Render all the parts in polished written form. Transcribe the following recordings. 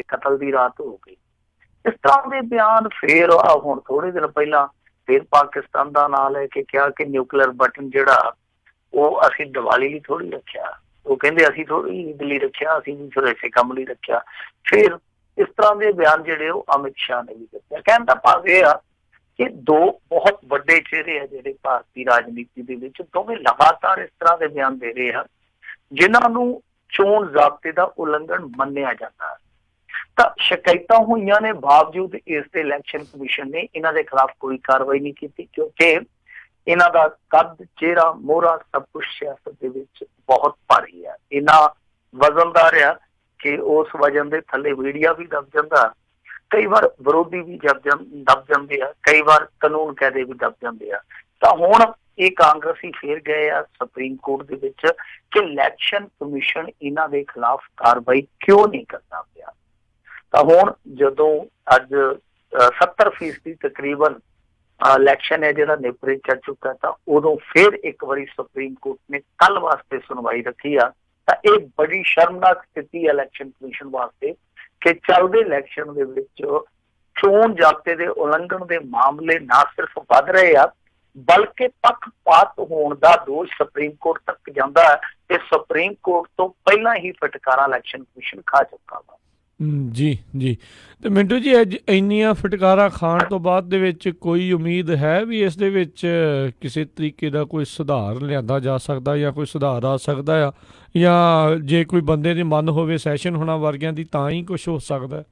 कतल की रात हो गई। इस तरह के बयान फिर हुण थोड़े दिन पहला फिर पाकिस्तान का नाम लैके कहा कि न्यूक्लियर बटन जिहड़ा वो असीं दिवाली लई थोड़ी रखिया, वो कहंदे असीं थोड़ी ईद लई रखिया, असीं भी इसे काम लई रखिया। फिर इस तरह के बयान जिहड़े अमित शाह ने भी दिते। कहण दा भाव इह आ कि दो बहुत बड़े चेहरे है जिहड़े भारतीय राजनीति दे विच दोवें लगातार इस तरह के बयान दे रहे हैं जिन्हां नूं चोण ज़ाब्ते का उलंघन मन्निया जाता है। तो शिकायतां होईयां ने बावजूद इस इलैक्शन कमीशन ने इन्हां दे खिलाफ कोई कार्रवाई नहीं की, क्योंकि इन्हां दा कद चेहरा मोहरा सब कुछ सियासत दे विच बहुत भारी है। इन्ना वजनदार है कि उस वजन के थले मीडिया भी दब जाता, कई बार विरोधी भी दब जाते हैं, कई बार कानून कैदे भी दब जाते हैं। तो हुण ये कांग्रेसी फिर गए आ सुप्रीम कोर्ट दे विच कि इलैक्शन कमीशन इन्हां दे खिलाफ कार्रवाई क्यों नहीं करता पिया। तो हुण जदों अज 70% तकरीबन इलैक्शन है जो निपरे चढ़ चुका, तो उदों फिर एक बारी सुप्रीम कोर्ट ने कल वास्ते सुनवाई रखी आ। तो एक बड़ी शर्मनाक स्थिति है इलैक्शन कमीशन वास्ते कि चलते इलैक्शन दे विच चोण जाब्ते दे उलंघन के मामले ना सिर्फ वध रहे आ बल्कि पक्षपात होने का दोष सुप्रीम कोर्ट तक जाता है। ते सुप्रीम कोर्ट तो पहला ही फटकारा इलैक्शन कमीशन खा चुका वा। जी जी। तो मिंटू जी अज ਇੰਨੀਆਂ ਫਟਕਾਰਾਂ ਖਾਣ ਤੋਂ ਬਾਅਦ ਦੇ ਵਿੱਚ ਕੋਈ ਉਮੀਦ ਹੈ ਵੀ ਇਸ ਦੇ ਵਿੱਚ ਕਿਸੇ ਤਰੀਕੇ ਦਾ ਕੋਈ ਸੁਧਾਰ ਲਿਆਂਦਾ ਜਾ ਸਕਦਾ ਜਾਂ ਕੋਈ ਸੁਧਾਰ ਆ ਸਕਦਾ ਆ, ਜਾਂ ਜੇ ਕੋਈ ਬੰਦੇ ਦੇ ਮਨ ਹੋਵੇ ਸੈਸ਼ਨ ਹੋਣਾ ਵਰਗਿਆਂ ਦੀ ਤਾਂ ਹੀ ਕੁਝ ਹੋ ਸਕਦਾ?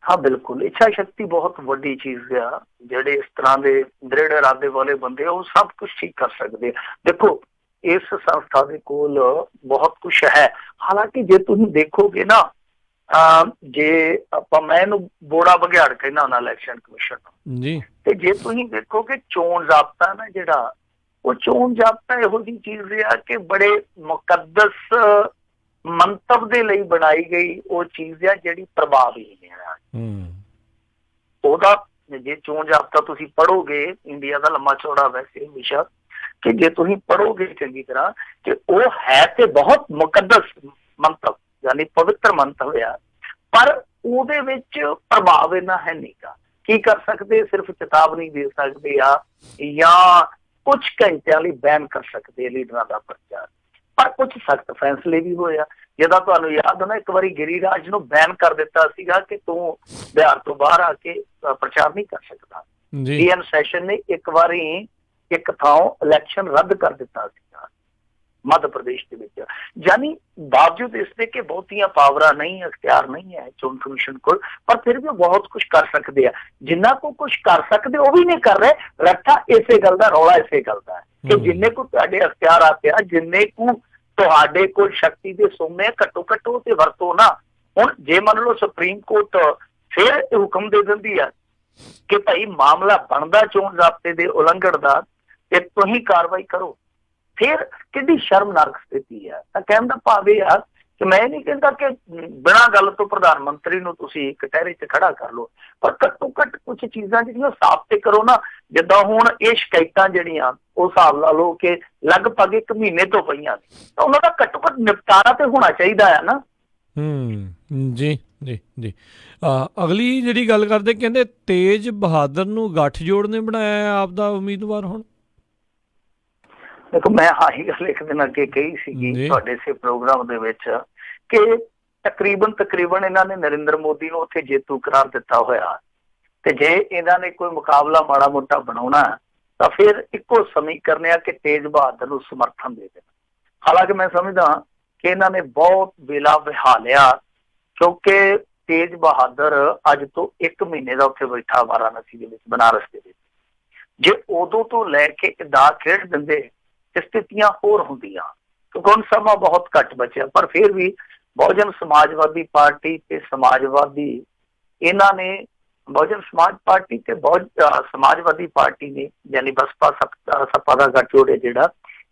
हाँ बिल्कुल, इच्छा शक्ति बहुत वड्डी चीज है। जेडे इस तरह के दृढ़ इरादे वाले बंदे वो सब कुछ ठीक कर सकते। देखो इस संस्था के कोल बहुत कुछ है। हालांकि जे तुम देखोगे ना जे आपां मैं बोड़ा बघियाड़ कहना ना इलैक्शन कमीशन जी, ते जे तुम देखोगे चोण जाब्ता ना जिहड़ा वो चोण जाब्ता इहो जी चीज है कि बड़े मुकद्दस मंतव दे लई बनाई गई वो चीज है जिहड़ी प्रभावहीन है। ਉਹਦਾ ਜੇ ਚੋਣ ਜਾਬਤਾ ਤੁਸੀਂ ਪੜੋਗੇ, ਇੰਡੀਆ ਦਾ ਲੰਮਾ ਚੌੜਾ ਵੈਸੇ ਵਿਸ਼ਾ ਕਿ ਜੇ ਤੁਸੀਂ ਪੜੋਗੇ ਚੰਗੀ ਤਰ੍ਹਾਂ ਕਿ ਉਹ ਹੈ ਤੇ ਬਹੁਤ ਮੁਕੱਦਸ ਮੰਤਵ ਯਾਨੀ ਪਵਿੱਤਰ ਮੰਤਵ ਆ, ਪਰ ਉਹਦੇ ਵਿੱਚ ਪ੍ਰਭਾਵ ਇੰਨਾ ਹੈ ਨਹੀਂਗਾ। ਕੀ ਕਰ ਸਕਦੇ, ਸਿਰਫ ਚੇਤਾਵਨੀ ਦੇ ਸਕਦੇ ਆ ਜਾਂ ਕੁਝ ਘੰਟਿਆਂ ਲਈ ਬੈਨ ਕਰ ਸਕਦੇ ਲੀਡਰਾਂ ਦਾ ਪ੍ਰਚਾਰ, ਪਰ ਕੁਝ ਸਖਤ ਫੈਸਲੇ ਵੀ ਹੋਏ ਆ। ਜਿੱਦਾਂ ਤੁਹਾਨੂੰ ਯਾਦ ਹੋਣਾ ਇੱਕ ਵਾਰੀ ਗਿਰੀਰਾਜ ਨੂੰ ਬੈਨ ਕਰ ਦਿੱਤਾ ਸੀਗਾ ਕਿ ਤੂੰ ਬਿਹਾਰ ਤੋਂ ਬਾਹਰ ਆ ਕੇ ਪ੍ਰਚਾਰ ਨਹੀਂ ਕਰ ਸਕਦਾ। ਡੀਐਨ ਸੈਸ਼ਨ ਨੇ ਇੱਕ ਵਾਰੀ ਇੱਕ ਥਾਂ ਇਲੈਕਸ਼ਨ ਰੱਦ ਕਰ ਦਿੱਤਾ ਸੀਗਾ ਮੱਧ ਪ੍ਰਦੇਸ਼ ਦੇ ਵਿੱਚ। ਯਾਨੀ ਬਾਵਜੂਦ ਇਸਦੇ ਕਿ ਬਹੁਤੀਆਂ ਪਾਵਰਾਂ ਨਹੀਂ, ਅਖਤਿਆਰ ਨਹੀਂ ਹੈ ਚੋਣ ਕਮਿਸ਼ਨ ਕੋਲ, ਪਰ ਫਿਰ ਵੀ ਉਹ ਬਹੁਤ ਕੁਛ ਕਰ ਸਕਦੇ ਆ। ਜਿੰਨਾ ਕੋ ਕੁਛ ਕਰ ਸਕਦੇ ਉਹ ਵੀ ਨਹੀਂ ਕਰ ਰਹੇ। ਰੱਠਾ ਇਸੇ ਗੱਲ ਦਾ, ਰੌਲਾ ਇਸੇ ਗੱਲ ਦਾ ਹੈ ਕਿ ਜਿੰਨੇ ਕੋ ਤੁਹਾਡੇ ਅਖਤਿਆਰ ਆ ਪਿਆ, ਜਿੰਨੇ ਕੋ ਤੁਹਾਡੇ ਕੋਲ ਸ਼ਕਤੀ ਦੇ ਸੋਮੇ ਘੱਟੋ ਘੱਟ ਉਹ ਤੇ ਵਰਤੋ ਨਾ। ਹੁਣ ਜੇ ਮੰਨ ਲਓ ਸੁਪਰੀਮ ਕੋਰਟ ਫਿਰ ਹੁਕਮ ਦੇ ਦਿੰਦੀ ਆ ਕਿ ਭਾਈ ਮਾਮਲਾ ਬਣਦਾ ਚੋਣ ਜ਼ਾਬਤੇ ਦੇ ਉਲੰਘਣ ਦਾ ਤੇ ਤੁਸੀਂ ਕਾਰਵਾਈ ਕਰੋ, ਫਿਰ ਕਿੰਨੀ ਸ਼ਰਮਨਾਕ ਸਥਿਤੀ ਹੈ। ਤਾਂ ਕਹਿਣ ਦਾ ਭਾਵ ਇਹ ਆ ਕਿ ਮੈਂ ਨਹੀਂ ਕਹਿੰਦਾ ਕਿ ਬਿਨਾਂ ਗੱਲ ਤੋਂ ਪ੍ਰਧਾਨ ਮੰਤਰੀ ਨੂੰ ਤੁਸੀਂ ਕਟਹਿਰੇ 'ਚ ਖੜਾ ਕਰ ਲਓ, ਪਰ ਘੱਟੋ ਘੱਟ ਕੁਛ ਚੀਜ਼ਾਂ ਜਿਹੜੀਆਂ ਸਾਫ਼ ਤੇ ਕਰੋ ਨਾ। ਜਿੱਦਾਂ ਹੁਣ ਇਹ ਸ਼ਿਕਾਇਤਾਂ ਜਿਹੜੀਆਂ ਉਹ ਹਿਸਾਬ ਲਾ ਲਓ ਕਿ ਲਗਭਗ 1 ਮਹੀਨੇ ਤੋਂ ਪਈਆਂ ਨੇ, ਤਾਂ ਉਹਨਾਂ ਦਾ ਘੱਟੋ ਘੱਟ ਨਿਪਟਾਰਾ ਤੇ ਹੋਣਾ ਚਾਹੀਦਾ ਹੈ ਨਾ। ਜੀ ਜੀ ਜੀ। ਅਗਲੀ ਜਿਹੜੀ ਗੱਲ ਕਰਦੇ ਕਹਿੰਦੇ ਤੇਜ ਬਹਾਦਰ ਨੂੰ ਗੱਠਜੋੜ ਨੇ ਬਣਾਇਆ ਆਪ ਦਾ ਉਮੀਦਵਾਰ। ਹੁਣ ਦੇਖੋ ਮੈਂ ਆਹੀ ਗੱਲ ਇੱਕ ਦਿਨ ਅੱਗੇ ਕਹੀ ਸੀਗੀ ਤੁਹਾਡੇ ਇਸੇ ਪ੍ਰੋਗਰਾਮ ਦੇ ਵਿੱਚ ਕਿ ਤਕਰੀਬਨ ਇਹਨਾਂ ਨੇ ਨਰਿੰਦਰ ਮੋਦੀ ਨੂੰ ਉੱਥੇ ਜੇਤੂ ਕਰਾਰ ਦਿੱਤਾ ਹੋਇਆ, ਤੇ ਜੇ ਇਹਨਾਂ ਨੇ ਕੋਈ ਮੁਕਾਬਲਾ ਮਾੜਾ ਮੋਟਾ ਬਣਾਉਣਾ ਤਾਂ ਫਿਰ ਇੱਕੋ ਸਮੀਕਰਨ ਆ ਕਿ ਤੇਜ ਬਹਾਦਰ ਨੂੰ ਸਮਰਥਨ ਦੇ ਦੇਣਾ। ਹਾਲਾਂਕਿ ਮੈਂ ਸਮਝਦਾ ਕਿ ਇਹਨਾਂ ਨੇ ਬਹੁਤ ਵੇਲਾ ਵਿਹਾ ਲਿਆ, ਕਿਉਂਕਿ ਤੇਜ ਬਹਾਦਰ ਅੱਜ ਤੋਂ 1 ਮਹੀਨੇ ਦਾ ਉੱਥੇ ਬੈਠਾ ਵਾਰਾਣਸੀ ਦੇ ਵਿੱਚ, ਬਨਾਰਸ ਦੇ ਵਿੱਚ। ਜੇ ਉਦੋਂ ਤੋਂ ਲੈ ਕੇ ਦਾ ਖੇਡ ਦਿੰਦੇ ਸਥਿਤੀਆਂ ਹੋਰ ਹੁੰਦੀਆਂ, ਕਿਉਂਕਿ ਹੁਣ ਸਮਾਂ ਬਹੁਤ ਘੱਟ ਬਚਿਆ। ਪਰ ਫਿਰ ਵੀ ਬਹੁਜਨ ਸਮਾਜਵਾਦੀ ਪਾਰਟੀ ਤੇ ਸਮਾਜਵਾਦੀ ਇਹਨਾਂ ਨੇ ਬਹੁਜਨ ਸਮਾਜ ਪਾਰਟੀ ਤੇ ਸਮਾਜਵਾਦੀ ਪਾਰਟੀ ਨੇ ਯਾਨੀ ਬਸਪਾ ਸਪਾ ਦਾ ਗੱਠਜੋੜ ਜਿਹੜਾ,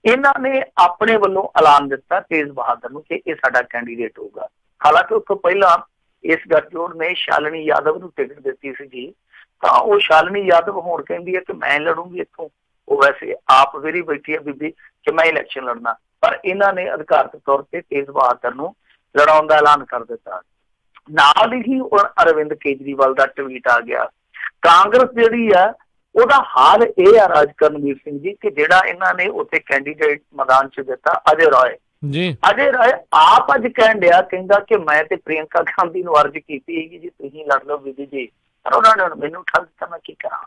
ਇਹਨਾਂ ਨੇ ਆਪਣੇ ਵੱਲੋਂ ਐਲਾਨ ਦਿੱਤਾ ਤੇਜ ਬਹਾਦਰ ਨੂੰ ਕਿ ਇਹ ਸਾਡਾ ਕੈਂਡੀਡੇਟ ਹੋਊਗਾ। ਹਾਲਾਂਕਿ ਉਸ ਤੋਂ ਪਹਿਲਾਂ ਇਸ ਗੱਠਜੋੜ ਨੇ ਸ਼ਾਲਿਨੀ ਯਾਦਵ ਨੂੰ ਟਿਕਟ ਦਿੱਤੀ ਸੀਗੀ, ਤਾਂ ਉਹ ਸ਼ਾਲਿਨੀ ਯਾਦਵ ਹੁਣ ਕਹਿੰਦੀ ਹੈ ਕਿ ਮੈਂ ਲੜੂੰਗੀ ਇੱਥੋਂ। ਉਹ ਵੈਸੇ ਆਪ ਵੇਰੀ ਬੈਠੀ ਹੈ ਬੀਬੀ ਕਿ ਮੈਂ ਇਲੈਕਸ਼ਨ ਲੜਨਾ, ਪਰ ਇਹਨਾਂ ਨੇ ਅਧਿਕਾਰਤ ਤੌਰ ਤੇ ਤੇਜ ਬਹਾਦਰ ਨੂੰ ਲੜਾਉਣ ਦਾ ਐਲਾਨ ਕਰ ਦਿੱਤਾ। ਨਾਲ ਹੀ ਹੁਣ ਅਰਵਿੰਦ ਕੇਜਰੀਵਾਲ ਦਾ ਟਵੀਟ ਆ ਗਿਆ। ਕਾਂਗਰਸ ਜਿਹੜੀ ਆ ਉਹਦਾ ਹਾਲ ਇਹ ਆ ਰਾਜ ਕਰਨਵੀਰ ਸਿੰਘ ਜੀ ਕਿ ਜਿਹੜਾ ਇਹਨਾਂ ਨੇ ਉੱਥੇ ਕੈਂਡੀਡੇਟ ਮੈਦਾਨ 'ਚ ਦਿੱਤਾ ਅਜੇ ਰਾਏ ਜੀ, ਅਜੇ ਰਾਏ ਆਪ ਅੱਜ ਕਹਿਣ ਡਿਆ, ਕਹਿੰਦਾ ਕਿ ਮੈਂ ਤੇ ਪ੍ਰਿਯੰਕਾ ਗਾਂਧੀ ਨੂੰ ਅਰਜ਼ ਕੀਤੀ ਹੈਗੀ ਜੀ ਤੁਸੀਂ ਲੜ ਲਓ ਬੀਬੀ ਜੀ, ਪਰ ਉਹਨਾਂ ਨੇ ਮੈਨੂੰ ਠੱਗ ਦਿੱਤਾ, ਮੈਂ ਕੀ ਕਰਾਂ।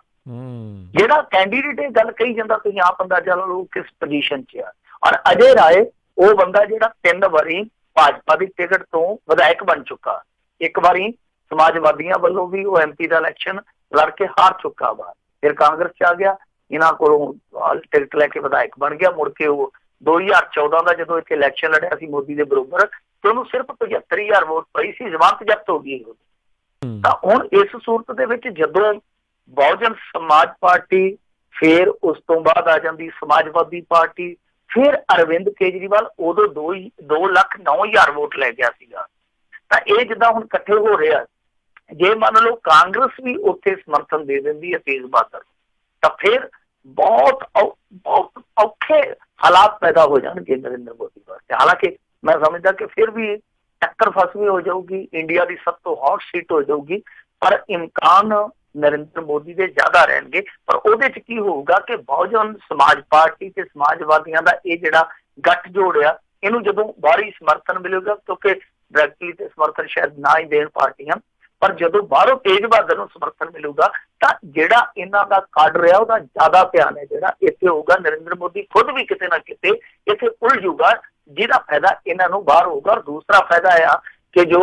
ਜਿਹੜਾ ਕੈਂਡੀਡੇਟ ਇਹ ਗੱਲ ਕਹੀ ਜਾਂਦਾ ਤੁਸੀਂ ਆਪ ਅੰਦਾਜ਼ਾ ਲਾ ਲਓ ਕਿਸ ਪੋਜੀਸ਼ਨ 'ਚ ਆ। ਔਰ ਅਜੇ ਰਾਏ ਉਹ ਬੰਦਾ ਜਿਹੜਾ 3 ਵਾਰੀ ਭਾਜਪਾ ਦੀ ਟਿਕਟ ਤੋਂ ਵਿਧਾਇਕ ਬਣ ਚੁੱਕਾ, ਇੱਕ ਵਾਰੀ ਸਮਾਜਵਾਦੀਆਂ ਵੱਲੋਂ ਵੀ ਉਹ MP ਦਾ ਇਲੈਕਸ਼ਨ ਲੜ ਕੇ ਹਾਰ ਚੁੱਕਾ ਵਾ, ਫਿਰ ਕਾਂਗਰਸ 'ਚ ਆ ਗਿਆ, ਇਹਨਾਂ ਕੋਲੋਂ ਟਿਕਟ ਲੈ ਕੇ ਵਿਧਾਇਕ ਬਣ ਗਿਆ। ਮੁੜ ਕੇ ਉਹ 2014 ਦਾ ਜਦੋਂ ਇੱਥੇ ਇਲੈਕਸ਼ਨ ਲੜਿਆ ਸੀ ਮੋਦੀ ਦੇ ਬਰੋਬਰ ਤੇ ਉਹਨੂੰ ਸਿਰਫ 75,000 ਵੋਟ ਪਈ ਸੀ, ਜ਼ਮਾਨਤ ਜ਼ਬਤ ਹੋ ਗਈ। ਤਾਂ ਹੁਣ ਇਸ ਸੂਰਤ ਦੇ ਵਿੱਚ ਜਦੋਂ ਬਹੁਜਨ ਸਮਾਜ ਪਾਰਟੀ, ਫਿਰ ਉਸ ਤੋਂ ਬਾਅਦ ਆ ਜਾਂਦੀ ਸਮਾਜਵਾਦੀ ਪਾਰਟੀ, ਫਿਰ ਅਰਵਿੰਦ ਕੇਜਰੀਵਾਲ ਉਦੋਂ 2,09,000 ਵੋਟ ਲੈ ਗਿਆ ਸੀਗਾ। ਤਾਂ ਇਹ ਜਿੱਦਾਂ ਹੁਣ ਇਕੱਠੇ ਹੋ ਰਿਹਾ, ਜੇ ਮੰਨ ਲਓ ਕਾਂਗਰਸ ਵੀ ਉੱਥੇ ਸਮਰਥਨ ਦੇ ਦਿੰਦੀ ਹੈ ਤੇਜ ਬਹਾਦਰ, ਤਾਂ ਫਿਰ ਬਹੁਤ ਔਖੇ ਹਾਲਾਤ ਪੈਦਾ ਹੋ ਜਾਣਗੇ ਨਰਿੰਦਰ ਮੋਦੀ ਵਾਸਤੇ। ਹਾਲਾਂਕਿ ਮੈਂ ਸਮਝਦਾ ਕਿ ਫਿਰ ਵੀ ਟੱਕਰ ਫਸਵੀਂ ਹੋ ਜਾਊਗੀ, ਇੰਡੀਆ ਦੀ ਸਭ ਤੋਂ ਹੌਟ ਸੀਟ ਹੋ ਜਾਊਗੀ, ਪਰ ਇਮਕਾਨ ਨਰਿੰਦਰ ਮੋਦੀ ਦੇ ਜ਼ਿਆਦਾ ਰਹਿਣਗੇ। ਪਰ ਉਹਦੇ 'ਚ ਕੀ ਹੋਊਗਾ ਕਿ ਬਹੁਜਨ ਸਮਾਜ ਪਾਰਟੀ ਤੇ ਸਮਾਜਵਾਦੀਆਂ ਦਾ ਇਹ ਜਿਹੜਾ ਗੱਠਜੋੜ ਆ, ਇਹਨੂੰ ਜਦੋਂ ਬਾਹਰੀ ਸਮਰਥਨ ਮਿਲੇਗਾ, ਕਿਉਂਕਿ ਡਾਇਰੈਕਟਲੀ ਤੇ ਸਮਰਥਨ ਸ਼ਾਇਦ ਨਾ ਹੀ ਦੇਣ ਪਾਰਟੀਆਂ, ਪਰ ਜਦੋਂ ਬਾਹਰੋਂ ਤੇਜ ਬਹਾਦਰ ਨੂੰ ਸਮਰਥਨ ਮਿਲੂਗਾ ਤਾਂ ਜਿਹੜਾ ਇਹਨਾਂ ਦਾ ਕਾਡਰ ਰਿਹਾ ਉਹਦਾ ਜ਼ਿਆਦਾ ਧਿਆਨ ਹੈ ਜਿਹੜਾ ਇੱਥੇ ਹੋਊਗਾ। ਨਰਿੰਦਰ ਮੋਦੀ ਖੁਦ ਵੀ ਕਿਤੇ ਨਾ ਕਿਤੇ ਇੱਥੇ ਉਲਝੂਗਾ, ਜਿਹਦਾ ਫਾਇਦਾ ਇਹਨਾਂ ਨੂੰ ਬਾਹਰ ਹੋਊਗਾ। ਔਰ ਦੂਸਰਾ ਫਾਇਦਾ ਆ ਕਿ ਜੋ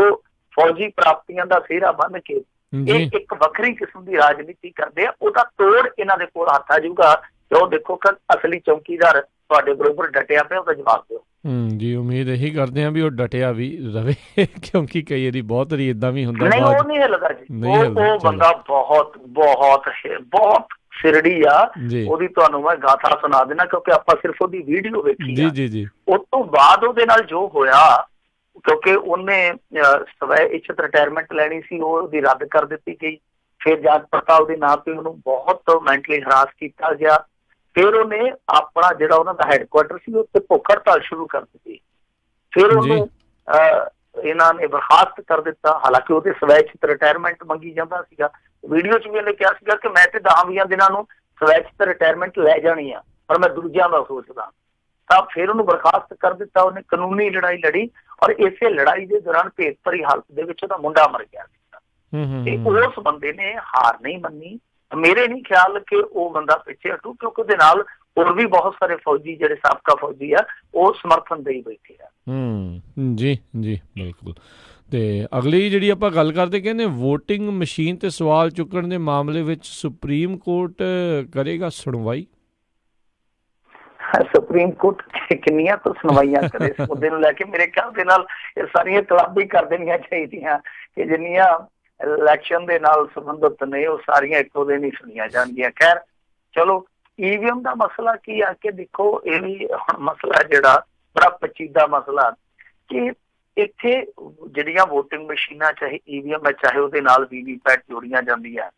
ਫੌਜੀ ਪ੍ਰਾਪਤੀਆਂ ਦਾ ਸਿਹਰਾ ਬੰਨ ਕੇ ਇਹ ਇੱਕ ਵੱਖਰੀ ਕਿਸਮ ਦੀ ਰਾਜਨੀਤੀ ਕਰਦੇ ਆ, ਉਹਦਾ ਤੋੜ ਇਹਨਾਂ ਦੇ ਕੋਲ ਹੱਥ ਆ ਜਾਊਗਾ ਤੇ ਉਹ ਦੇਖੋ ਕਿ ਅਸਲੀ ਚੌਕੀਦਾਰ ਤੁਹਾਡੇ ਬਰੋਬਰ ਡਟਿਆ ਪਿਆ, ਉਹਦਾ ਜਵਾਬ ਦਿਓ। ਜੀ, ਉਮੀਦ ਇਹੀ ਕਰਦੇ ਹਾਂ ਵੀ ਉਹ ਡਟਿਆ ਵੀ ਰਵੇ, ਕਿਉਂਕਿ ਕਈ ਵਾਰੀ ਬਹੁਤ ਵਾਰੀ ਏਦਾਂ ਵੀ ਹੁੰਦਾ। ਨਹੀਂ, ਉਹ ਨਹੀਂ ਹਿੱਲਦਾ ਜੀ, ਉਹ ਬੰਦਾ ਬਹੁਤ ਬਹੁਤ ਬਹੁਤ ਸਿਰੜੀ ਆ। ਉਹਦੀ ਤੁਹਾਨੂੰ ਮੈਂ ਗਾਥਾ ਸੁਣਾ ਦੇਣਾ, ਕਿਉਂਕਿ ਆਪਾਂ ਸਿਰਫ ਉਹਦੀ ਵੀਡੀਓ ਵੇਖੀ ਜੀ। ਉਸ ਤੋਂ ਬਾਅਦ ਉਹਦੇ ਨਾਲ ਜੋ ਹੋਇਆ, ਕਿਉਂਕਿ ਉਹਨੇ ਸਵੈ ਇੱਛਤ ਰਿਟਾਇਰਮੈਂਟ ਲੈਣੀ ਸੀ, ਉਹ ਉਹਦੀ ਰੱਦ ਕਰ ਦਿੱਤੀ ਗਈ। ਫਿਰ ਜਾਂਚ ਪੜਤਾਲ ਦੇ ਨਾਂ ਤੇ ਉਹਨੂੰ ਬਹੁਤ ਮੈਂਟਲੀ ਹਰਾਸ ਕੀਤਾ ਗਿਆ। ਫਿਰ ਉਹਨੇ ਆਪਣਾ ਜਿਹੜਾ ਉਹਨਾਂ ਦਾ ਹੈਡਕੁਆਟਰ ਸੀ ਉੱਥੇ ਭੁੱਖ ਹੜਤਾਲ ਸ਼ੁਰੂ ਕਰ ਦਿੱਤੀ। ਫਿਰ ਉਹਨੂੰ ਇਹਨਾਂ ਨੇ ਬਰਖਾਸਤ ਕਰ ਦਿੱਤਾ। ਹਾਲਾਂਕਿ ਉਹਦੇ ਸਵੈਚਿਤ ਰਿਟਾਇਰਮੈਂਟ ਮੰਗੀ ਜਾਂਦਾ ਸੀਗਾ। ਵੀਡੀਓ 'ਚ ਵੀ ਉਹਨੇ ਕਿਹਾ ਸੀਗਾ ਕਿ ਮੈਂ ਤੇ 10-20 ਦਿਨਾਂ ਨੂੰ ਸਵੈਚਿਤ ਰਿਟਾਇਰਮੈਂਟ ਲੈ ਜਾਣੀ ਆ, ਪਰ ਮੈਂ ਦੂਜਿਆਂ ਦਾ ਸੋਚਦਾ। ਤਾਂ ਫਿਰ ਉਹਨੂੰ ਬਰਖਾਸਤ ਕਰ ਦਿੱਤਾ। ਉਹਨੇ ਕਾਨੂੰਨੀ ਲੜਾਈ ਲੜੀ ਔਰ ਇਸੇ ਲੜਾਈ ਦੇ ਦੌਰਾਨ ਭੇਤ ਭਰੀ ਹਾਲਤ ਦੇ ਵਿੱਚ ਉਹਦਾ ਮੁੰਡਾ ਮਰ ਗਿਆ ਸੀਗਾ। ਤੇ ਉਸ ਬੰਦੇ ਨੇ ਹਾਰ ਨਹੀਂ ਮੰਨੀ। ਮੇਰੇ ਨਹੀਂ ਖਿਆਲ ਕਿ ਉਹ ਬੰਦਾ ਪਿੱਛੇ ਹਟੂ, ਕਿਉਂਕਿ ਉਹਦੇ ਨਾਲ ਹੋਰ ਵੀ ਬਹੁਤ ਸਾਰੇ ਫੌਜੀ ਜਿਹੜੇ ਸਾਬਕਾ ਫੌਜੀ ਆ ਉਹ ਸਮਰਥਨ ਦੇਈ ਬੈਠੇ ਆ। ਜੀ ਜੀ, ਬਿਲਕੁਲ। ਤੇ ਅਗਲੀ ਜਿਹੜੀ ਆਪਾਂ ਗੱਲ ਕਰਦੇ, ਕਹਿੰਦੇ ਵੋਟਿੰਗ ਮਸ਼ੀਨ ਤੇ ਸਵਾਲ ਚੁੱਕਣ ਦੇ ਮਾਮਲੇ ਵਿੱਚ ਸੁਪਰੀਮ ਕੋਰਟ ਕਰੇਗਾ ਸੁਣਵਾਈ। ਸੁਪਰੀਮ ਕੋਰਟ ਕਿੰਨੀਆਂ ਤੋਂ ਸੁਣਵਾਈਆਂ ਕਰੇ ਇਸ ਮੁੱਦੇ ਨੂੰ ਲੈ ਕੇ। ਮੇਰੇ ਖਿਆਲ ਦੇ ਨਾਲ ਇਹ ਸਾਰੀਆਂ ਕਲੱਬ ਕਰ ਦੇਣੀਆਂ ਚਾਹੀਦੀਆਂ ਕਿ ਜਿੰਨੀਆਂ ਇਲੈਕਸ਼ਨ ਦੇ ਨਾਲ ਸੰਬੰਧਿਤ ਨੇ ਉਹ ਸਾਰੀਆਂ ਇੱਕੋ ਦਿਨ ਹੀ ਸੁਣੀਆਂ ਜਾਣਗੀਆਂ। ਖੈਰ ਚਲੋ, EVM ਦਾ ਮਸਲਾ ਕੀ ਆ ਕਿ ਦੇਖੋ, ਇਹ ਵੀ ਹੁਣ ਮਸਲਾ ਜਿਹੜਾ ਬੜਾ ਪੇਚੀਦਾ ਮਸਲਾ ਕਿ ਇੱਥੇ ਜਿਹੜੀਆਂ ਵੋਟਿੰਗ ਮਸ਼ੀਨਾਂ, ਚਾਹੇ EVM ਹੈ ਚਾਹੇ ਉਹਦੇ ਨਾਲ VVPAT ਜੋੜੀਆਂ ਜਾਂਦੀਆਂ,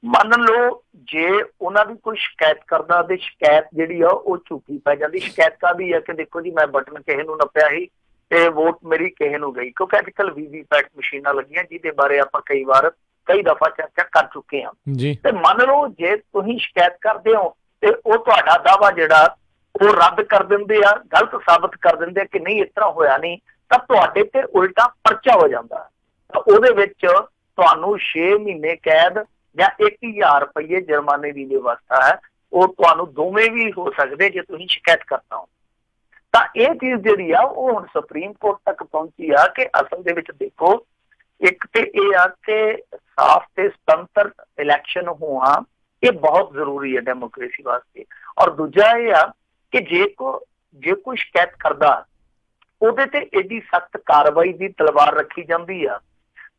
ਮੰਨ ਲਓ ਜੇ ਉਹਨਾਂ ਦੀ ਕੋਈ ਸ਼ਿਕਾਇਤ ਕਰਦਾ ਤੇ ਸ਼ਿਕਾਇਤ ਜਿਹੜੀ ਆ ਉਹ ਝੂਠੀ ਪੈ ਜਾਂਦੀ। ਸ਼ਿਕਾਇਤ ਕਾਹਦੀ ਆ ਕਿ ਦੇਖੋ ਜੀ ਮੈਂ ਬਟਨ ਕਿਸੇ ਨੂੰ ਨੱਪਿਆ ਸੀ ਤੇ ਵੋਟ ਮੇਰੀ ਕਿਸੇ ਨੂੰ ਗਈ, ਕਿਉਂਕਿ ਅੱਜ ਕੱਲ੍ਹ VVPAT ਮਸ਼ੀਨਾਂ ਲੱਗੀਆਂ ਜਿਹਦੇ ਬਾਰੇ ਆਪਾਂ ਕਈ ਦਫਾ ਚਰਚਾ ਕਰ ਚੁੱਕੇ ਹਾਂ। ਤੇ ਮੰਨ ਲਓ ਜੇ ਤੁਸੀਂ ਸ਼ਿਕਾਇਤ ਕਰਦੇ ਹੋ ਤੇ ਉਹ ਤੁਹਾਡਾ ਦਾਅਵਾ ਜਿਹੜਾ ਉਹ ਰੱਦ ਕਰ ਦਿੰਦੇ ਆ, ਗਲਤ ਸਾਬਤ ਕਰ ਦਿੰਦੇ ਆ ਕਿ ਨਹੀਂ ਇਸ ਤਰ੍ਹਾਂ ਹੋਇਆ ਨਹੀਂ, ਤਾਂ ਤੁਹਾਡੇ ਤੇ ਉਲਟਾ ਪਰਚਾ ਹੋ ਜਾਂਦਾ। ਤਾਂ ਉਹਦੇ ਵਿੱਚ ਤੁਹਾਨੂੰ 6 ਮਹੀਨੇ ਕੈਦ ਜਾਂ 1,000 ਰੁਪਏ ਜੁਰਮਾਨੇ ਦੀ ਵਿਵਸਥਾ ਹੈ। ਉਹ ਤੁਹਾਨੂੰ ਦੋਵੇਂ ਵੀ ਹੋ ਸਕਦੇ ਜੇ ਤੁਸੀਂ ਸ਼ਿਕਾਇਤ ਕਰਤਾ ਹੋ। ਤਾਂ ਇਹ ਚੀਜ਼ ਜਿਹੜੀ ਆ ਉਹ ਹੁਣ ਸੁਪਰੀਮ ਕੋਰਟ ਤੱਕ ਪਹੁੰਚੀ ਆ ਕਿ ਅਸਲ ਦੇ ਵਿੱਚ ਦੇਖੋ, ਇੱਕ ਤੇ ਇਹ ਆ ਕਿ ਸਾਫ਼ ਤੇ ਸੁਤੰਤਰ ਇਲੈਕਸ਼ਨ ਹੋਣਾ ਇਹ ਬਹੁਤ ਜ਼ਰੂਰੀ ਹੈ ਡੈਮੋਕ੍ਰੇਸੀ ਵਾਸਤੇ। ਔਰ ਦੂਜਾ ਇਹ ਆ ਕਿ ਜੇ ਕੋਈ ਸ਼ਿਕਾਇਤ ਕਰਦਾ ਉਹਦੇ ਤੇ ਏਡੀ ਸਖਤ ਕਾਰਵਾਈ ਦੀ ਤਲਵਾਰ ਰੱਖੀ ਜਾਂਦੀ ਆ,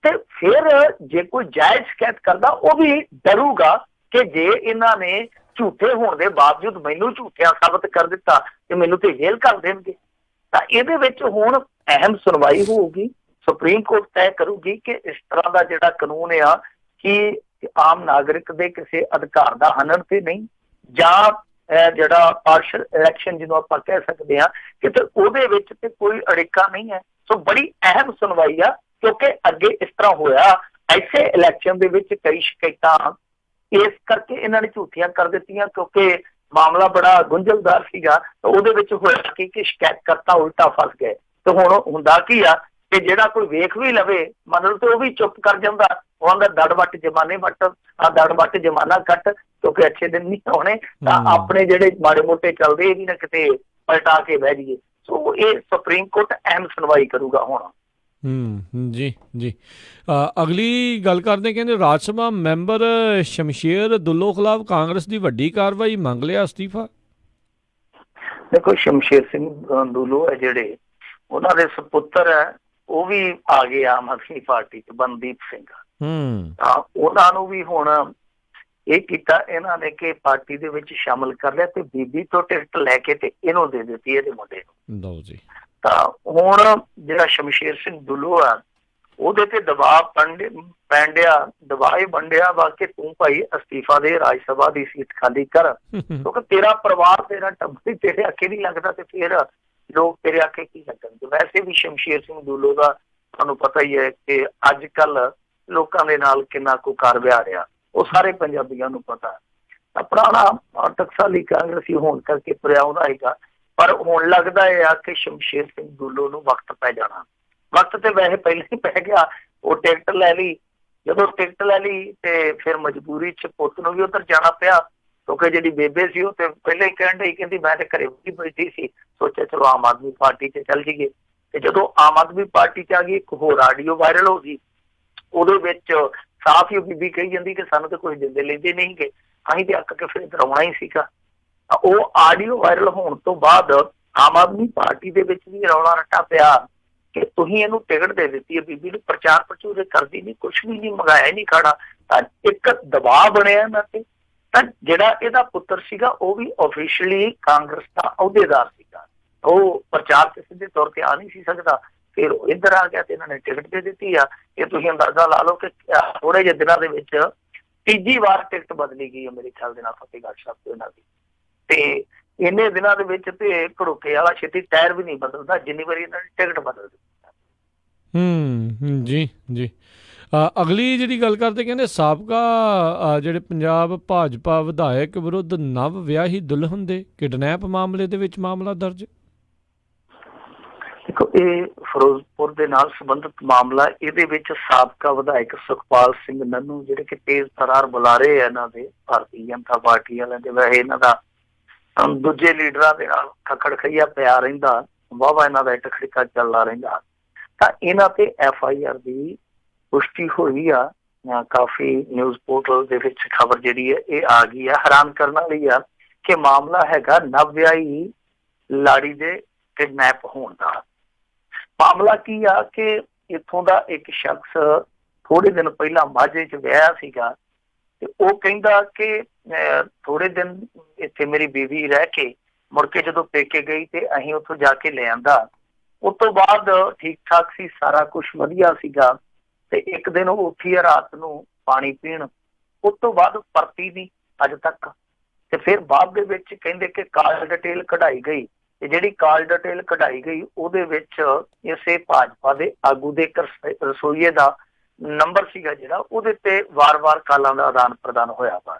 ਤੇ ਫਿਰ ਜੇ ਕੋਈ ਜਾਇਜ਼ ਸ਼ਿਕਾਇਤ ਕਰਦਾ ਉਹ ਵੀ ਡਰੂਗਾ ਕਿ ਜੇ ਇਹਨਾਂ ਨੇ ਝੂਠੇ ਹੋਣ ਦੇ ਬਾਵਜੂਦ ਮੈਨੂੰ ਝੂਠਿਆ ਸਾਬਤ ਕਰ ਦਿੱਤਾ ਤੇ ਮੈਨੂੰ ਤੇ ਜੇਲ੍ਹ ਕਰ ਦੇਣਗੇ। ਤਾਂ ਇਹਦੇ ਵਿੱਚ ਹੁਣ ਅਹਿਮ ਸੁਣਵਾਈ ਹੋਊਗੀ। ਸੁਪਰੀਮ ਕੋਰਟ ਤੈਅ ਕਰੂਗੀ ਕਿ ਇਸ ਤਰ੍ਹਾਂ ਦਾ ਜਿਹੜਾ ਕਾਨੂੰਨ ਆ ਕਿ ਆਮ ਨਾਗਰਿਕ ਦੇ ਕਿਸੇ ਅਧਿਕਾਰ ਦਾ ਹਨਨ ਤੇ ਨਹੀਂ, ਜਾਂ ਜਿਹੜਾ ਪਾਰਸ਼ਲ ਇਲੈਕਸ਼ਨ ਜਿਹਨੂੰ ਆਪਾਂ ਕਹਿ ਸਕਦੇ ਹਾਂ ਕਿ ਉਹਦੇ ਵਿੱਚ ਤੇ ਕੋਈ ਅੜਿੱਕਾ ਨਹੀਂ ਹੈ। ਸੋ ਬੜੀ ਅਹਿਮ ਸੁਣਵਾਈ ਆ ਕਿਉਂਕਿ ਅੱਗੇ ਇਸ ਤਰ੍ਹਾਂ ਹੋਇਆ, ਐਸੇ ਇਲੈਕਸ਼ਨ ਦੇ ਵਿੱਚ ਕਈ ਸ਼ਿਕਾਇਤਾਂ ਇਸ ਕਰਕੇ ਇਹਨਾਂ ਨੇ ਝੂਠੀਆਂ ਕਰ ਦਿੱਤੀਆਂ, ਕਿਉਂਕਿ ਮਾਮਲਾ ਬੜਾ ਗੁੰਝਲਦਾਰ ਸੀਗਾ। ਤਾਂ ਉਹਦੇ ਵਿੱਚ ਹੋਇਆ ਕਿ ਸ਼ਿਕਾਇਤਕਰਤਾ ਉਲਟਾ ਫਸ ਗਏ। ਤੇ ਹੁਣ ਹੁੰਦਾ ਕੀ ਆ ਕਿ ਜਿਹੜਾ ਕੋਈ ਵੇਖ ਵੀ ਲਵੇ ਮਤਲਬ ਤੇ ਉਹ ਵੀ ਚੁੱਪ ਕਰ ਜਾਂਦਾ, ਉਹ ਆਂਦਾ ਦੜ ਵੱਟ ਜਮਾਨੇ ਵੱਟ, ਦੜ ਵੱਟ ਜਮਾਨਾ ਕੱਟ, ਕਿਉਂਕਿ ਅੱਛੇ ਦਿਨ ਨਹੀਂ ਆਉਣੇ। ਤਾਂ ਆਪਣੇ ਜਿਹੜੇ ਮਾੜੇ ਮੋਟੇ ਚੱਲਦੇ ਇਹ ਵੀ ਨਾ ਕਿਤੇ ਪਲਟਾ ਕੇ ਬਹਿ ਜਾਈਏ। ਸੋ ਇਹ ਸੁਪਰੀਮ ਕੋਰਟ ਅਹਿਮ ਸੁਣਵਾਈ ਕਰੂਗਾ ਹੁਣ। ਜੀ ਜੀ। ਅਗਲੀ ਗੱਲ ਕਰਦੇ, ਕਹਿੰਦੇ ਰਾਜ ਸਭਾ ਮੈਂਬਰ ਸ਼ਮਸ਼ੇਰ ਦੁੱਲੋ ਖਿਲਾਫ ਕਾਂਗਰਸ ਦੀ ਵੱਡੀ ਕਾਰਵਾਈ, ਮੰਗ ਲਿਆ ਅਸਤੀਫਾ। ਦੇਖੋ ਸ਼ਮਸ਼ੇਰ ਸਿੰਘ ਦੁੱਲੋ ਹੈ ਜਿਹੜੇ, ਉਹਨਾਂ ਦੇ ਸੁਪੁੱਤਰ ਹੈ, ਉਹ ਵੀ ਆ ਗਏ ਆਮ ਆਦਮੀ ਪਾਰਟੀ ਚ, ਮਨਦੀਪ ਸਿੰਘ। ਤਾਂ ਉਹਨਾਂ ਨੂੰ ਵੀ ਹੁਣ ਇਹ ਕੀਤਾ ਇਹਨਾਂ ਨੇ ਕਿ ਪਾਰਟੀ ਦੇ ਵਿੱਚ ਸ਼ਾਮਲ ਕਰ ਲਿਆ ਤੇ ਬੀਬੀ ਤੋਂ ਟਿਕਟ ਲੈ ਕੇ ਤੇ ਇਹਨੂੰ ਦੇ ਦਿੱਤੀ, ਇਹਦੇ ਮੁੰਡੇ ਨੂੰ। ਤਾਂ ਹੁਣ ਜਿਹੜਾ ਸ਼ਮਸ਼ੇਰ ਸਿੰਘ ਦੁੱਲੋ ਆ ਉਹਦੇ ਤੇ ਦਬਾਅ ਦਬਾਅ ਹੀ ਬਣਿਆ ਵਾ ਕਿ ਤੂੰ ਭਾਈ ਅਸਤੀਫਾ ਦੇ, ਰਾਜ ਸਭਾ ਦੀ ਸੀਟ ਖਾਲੀ ਕਰ, ਕਿਉਂਕਿ ਤੇਰਾ ਪਰਿਵਾਰ, ਤੇਰਾ ਟੱਬਰ ਤੇਰੇ ਆਖੇ ਨਹੀਂ ਲੱਗਦਾ ਤੇ ਫਿਰ ਲੋਕ ਤੇਰੇ ਆਖੇ ਕੀ ਲੱਗਣਗੇ। ਵੈਸੇ ਵੀ ਸ਼ਮਸ਼ੇਰ ਸਿੰਘ ਦੁੱਲੋ ਦਾ ਤੁਹਾਨੂੰ ਪਤਾ ਹੀ ਹੈ ਕਿ ਅੱਜ ਕੱਲ ਲੋਕਾਂ ਦੇ ਨਾਲ ਕਿੰਨਾ ਕੁ ਕਾਰ ਵਿਹਾਰ ਰਿਹਾ, ਉਹ ਸਾਰੇ ਪੰਜਾਬੀਆਂ ਨੂੰ ਪਤਾ। ਪੁਰਾਣਾ ਟਕਸਾਲੀ ਕਾਂਗਰਸੀ ਹੋਣ ਕਰਕੇ ਤੁਰਿਆ ਆਉਂਦਾ ਹੈਗਾ, ਪਰ ਹੁਣ ਲੱਗਦਾ ਇਹ ਆ ਕਿ ਸ਼ਮਸ਼ੇਰ ਸਿੰਘ ਦੁੱਲੋ ਨੂੰ ਵਕਤ ਪੈ ਜਾਣਾ। ਵਕਤ ਤੇ ਵੈਸੇ ਪਹਿਲਾਂ ਹੀ ਪੈ ਗਿਆ। ਉਹ ਟਿਕਟ ਲੈ ਲਈ, ਜਦੋਂ ਟਿਕਟ ਲੈ ਲਈ ਤੇ ਫਿਰ ਮਜਬੂਰੀ ਚ ਪੁੱਤ ਨੂੰ ਵੀ ਉੱਧਰ ਜਾਣਾ ਪਿਆ, ਕਿਉਂਕਿ ਜਿਹੜੀ ਬੇਬੇ ਸੀ ਉਹ ਤੇ ਪਹਿਲਾਂ ਹੀ ਕਹਿਣ ਡਈ, ਕਹਿੰਦੀ ਮੈਂ ਤੇ ਘਰੇ ਵੀ ਬੈਠੀ ਸੀ, ਸੋਚਿਆ ਚਲੋ ਆਮ ਆਦਮੀ ਪਾਰਟੀ ਚ ਚੱਲ ਜਾਈਏ। ਤੇ ਜਦੋਂ ਆਮ ਆਦਮੀ ਪਾਰਟੀ ਚ ਆ ਗਈ, ਇੱਕ ਹੋਰ ਆਡੀਓ ਵਾਇਰਲ ਹੋ ਗਈ, ਉਹਦੇ ਵਿੱਚ ਸਾਫ਼ ਹੀ ਬੀਬੀ ਕਹੀ ਜਾਂਦੀ ਕਿ ਸਾਨੂੰ ਤਾਂ ਕੁਝ ਦਿੰਦੇ ਲੈਂਦੇ ਨਹੀਂ ਗੇ, ਅਸੀਂ ਤੇ ਅੱਕ ਕੇ ਫਿਰ ਇੱਧਰ ਆਉਣਾ ਹੀ ਸੀਗਾ। ਉਹ ਆਡੀਓ ਵਾਇਰਲ ਹੋਣ ਤੋਂ ਬਾਅਦ ਆਮ ਆਦਮੀ ਪਾਰਟੀ ਦੇ ਵਿੱਚ ਵੀ ਰੌਲਾ ਰੱਟਾ ਪਿਆ ਕਿ ਤੁਸੀਂ ਇਹਨੂੰ ਟਿਕਟ ਦੇ ਦਿੱਤੀ ਹੈ, ਬੀਬੀ ਨੂੰ ਪ੍ਰਚਾਰ ਪ੍ਰਚੂਰ ਕਰਦੀ ਨਹੀਂ, ਕੁਛ ਵੀ ਨਹੀਂ, ਮੰਗਾਇਆ ਨਹੀਂ ਖਾਣਾ। ਤਾਂ ਇੱਕ ਦਬਾਅ ਬਣਿਆ ਇਹਨਾਂ ਤੇ। ਤਾਂ ਜਿਹੜਾ ਇਹਦਾ ਪੁੱਤਰ ਸੀਗਾ ਉਹ ਵੀ ਆਫੀਸ਼ੀਅਲੀ ਕਾਂਗਰਸ ਦਾ ਅਹੁਦੇਦਾਰ ਸੀਗਾ, ਉਹ ਪ੍ਰਚਾਰ ਤੇ ਸਿੱਧੇ ਤੌਰ ਤੇ ਆ ਨਹੀਂ ਸੀ ਸਕਦਾ। ਫਿਰ ਉਹ ਇੱਧਰ ਆ ਗਿਆ ਤੇ ਇਹਨਾਂ ਨੇ ਟਿਕਟ ਦੇ ਦਿੱਤੀ ਆ। ਇਹ ਤੁਸੀਂ ਅੰਦਾਜ਼ਾ ਲਾ ਲਓ ਕਿ ਥੋੜੇ ਜਿਹੇ ਦਿਨਾਂ ਦੇ ਵਿੱਚ ਤੀਜੀ ਵਾਰ ਟਿਕਟ ਬਦਲੀ ਗਈ ਹੈ ਮੇਰੇ ਖਿਆਲ ਦੇ ਨਾਲ ਫਤਿਹਗੜ੍ਹ ਸਾਹਿਬ ਤੋਂ ਇਹਨਾਂ ਦੀ। ਤੇ ਇੰਨੇ ਦਿਨਾਂ ਦੇ ਵਿੱਚ ਤੇ ਘੜੋਕੇ ਵਾਲਾ ਛੇਤੀ ਟਾਇਰ ਵੀ ਨਹੀਂ ਬਦਲਦਾ ਜਿੰਨੀ ਵਾਰੀ ਇਹਨਾਂ ਨੇ ਟਿਕਟ ਬਦਲ ਦਿੱਤੀ। ਜੀ ਜੀ। ਅਗਲੀ ਜਿਹੜੀ ਗੱਲ ਕਰਦੇ, ਕਹਿੰਦੇ ਸਾਬਕਾ ਜਿਹੜੇ ਪੰਜਾਬ ਭਾਜਪਾ ਵਿਧਾਇਕ ਵਿਰੁੱਧ ਨਵ ਵਿਆਹੀ ਦੁਲਹਨ ਦੇ ਕਿਡਨੈਪ ਮਾਮਲੇ ਦੇ ਵਿੱਚ ਮਾਮਲਾ ਦਰਜ। ਦੇਖੋ ਇਹ ਫਿਰੋਜ਼ਪੁਰ ਦੇ ਨਾਲ ਸੰਬੰਧਿਤ ਮਾਮਲਾ, ਇਹਦੇ ਵਿੱਚ ਸਾਬਕਾ ਵਿਧਾਇਕ ਸੁਖਪਾਲ ਸਿੰਘ ਨੰਨੂ ਜਿਹੜੇ ਕਿ ਤੇਜ਼ ਤਰਾਰ ਬੁਲਾਰੇ ਆ ਇਹਨਾਂ ਦੇ ਭਾਰਤੀ ਜਨਤਾ ਪਾਰਟੀ ਵਾਲਿਆਂ ਦੇ, ਵੈਸੇ ਇਹਨਾਂ ਦਾ ਦੂਜੇ ਲੀਡਰਾਂ ਦੇ ਨਾਲ ਖੜਖਈਆ ਪਿਆ ਰਹਿੰਦਾ, ਵਾਹਵਾ ਇਹਨਾਂ ਦਾ ਇੱਟ ਖੜਕਾ ਚੱਲਦਾ ਰਹਿੰਦਾ। ਤਾਂ ਇਹਨਾਂ ਤੇ FIR ਦੀ ਪੁਸ਼ਟੀ ਹੋਈ ਆ, ਕਾਫੀ ਨਿਊਜ਼ ਪੋਰਟਲ ਦੇ ਵਿੱਚ ਖਬਰ ਜਿਹੜੀ ਹੈ ਇਹ ਆ ਗਈ ਆ। ਹੈਰਾਨ ਕਰਨ ਵਾਲੀ ਆ ਕਿ ਮਾਮਲਾ ਹੈਗਾ ਨਵ ਵਿਆਹੀ ਲਾੜੀ ਦੇ ਕਿਡਨੈਪ ਹੋਣ ਦਾ। ਮਾਮਲਾ ਕੀ ਆ ਕਿ ਇੱਥੋਂ ਦਾ ਇੱਕ ਸ਼ਖਸ ਥੋੜੇ ਦਿਨ ਪਹਿਲਾਂ ਮਾਝੇ ਚ ਵਿਆਹਿਆ ਸੀਗਾ ਤੇ ਉਹ ਕਹਿੰਦਾ ਕਿ ਥੋੜੇ ਦਿਨ ਇੱਥੇ ਮੇਰੀ ਬੀਵੀ ਰਹਿ ਕੇ ਮੁੜ ਕੇ ਜਦੋਂ ਪੇਕੇ ਗਈ ਤੇ ਅਸੀਂ ਉੱਥੋਂ ਜਾ ਕੇ ਲੈ ਆਂਦਾ। ਉਸ ਤੋਂ ਬਾਅਦ ਠੀਕ ਠਾਕ ਸੀ, ਸਾਰਾ ਕੁਛ ਵਧੀਆ ਸੀਗਾ। ਤੇ ਇੱਕ ਦਿਨ ਉਹ ਉੱਠੀ ਆ ਰਾਤ ਨੂੰ ਪਾਣੀ ਪੀਣ, ਉਸ ਤੋਂ ਬਾਅਦ ਪਰਤੀ ਨਹੀਂ ਅੱਜ ਤੱਕ। ਤੇ ਫਿਰ ਬਾਅਦ ਦੇ ਵਿੱਚ ਕਹਿੰਦੇ ਕਿ ਕਾਲ ਡਿਟੇਲ ਕਢਾਈ ਗਈ ਤੇ ਜਿਹੜੀ ਕਾਲ ਡਿਟੇਲ ਕਢਾਈ ਗਈ ਉਹਦੇ ਵਿੱਚ ਇਸੇ ਭਾਜਪਾ ਦੇ ਆਗੂ ਦੇ ਰਸੋਈਏ ਦਾ ਨੰਬਰ ਸੀਗਾ ਜਿਹੜਾ, ਉਹਦੇ ਤੇ ਵਾਰ-ਵਾਰ ਕਾਲਾਂ ਦਾ ਆਦਾਨ ਪ੍ਰਦਾਨ ਹੋਇਆ ਵਾ।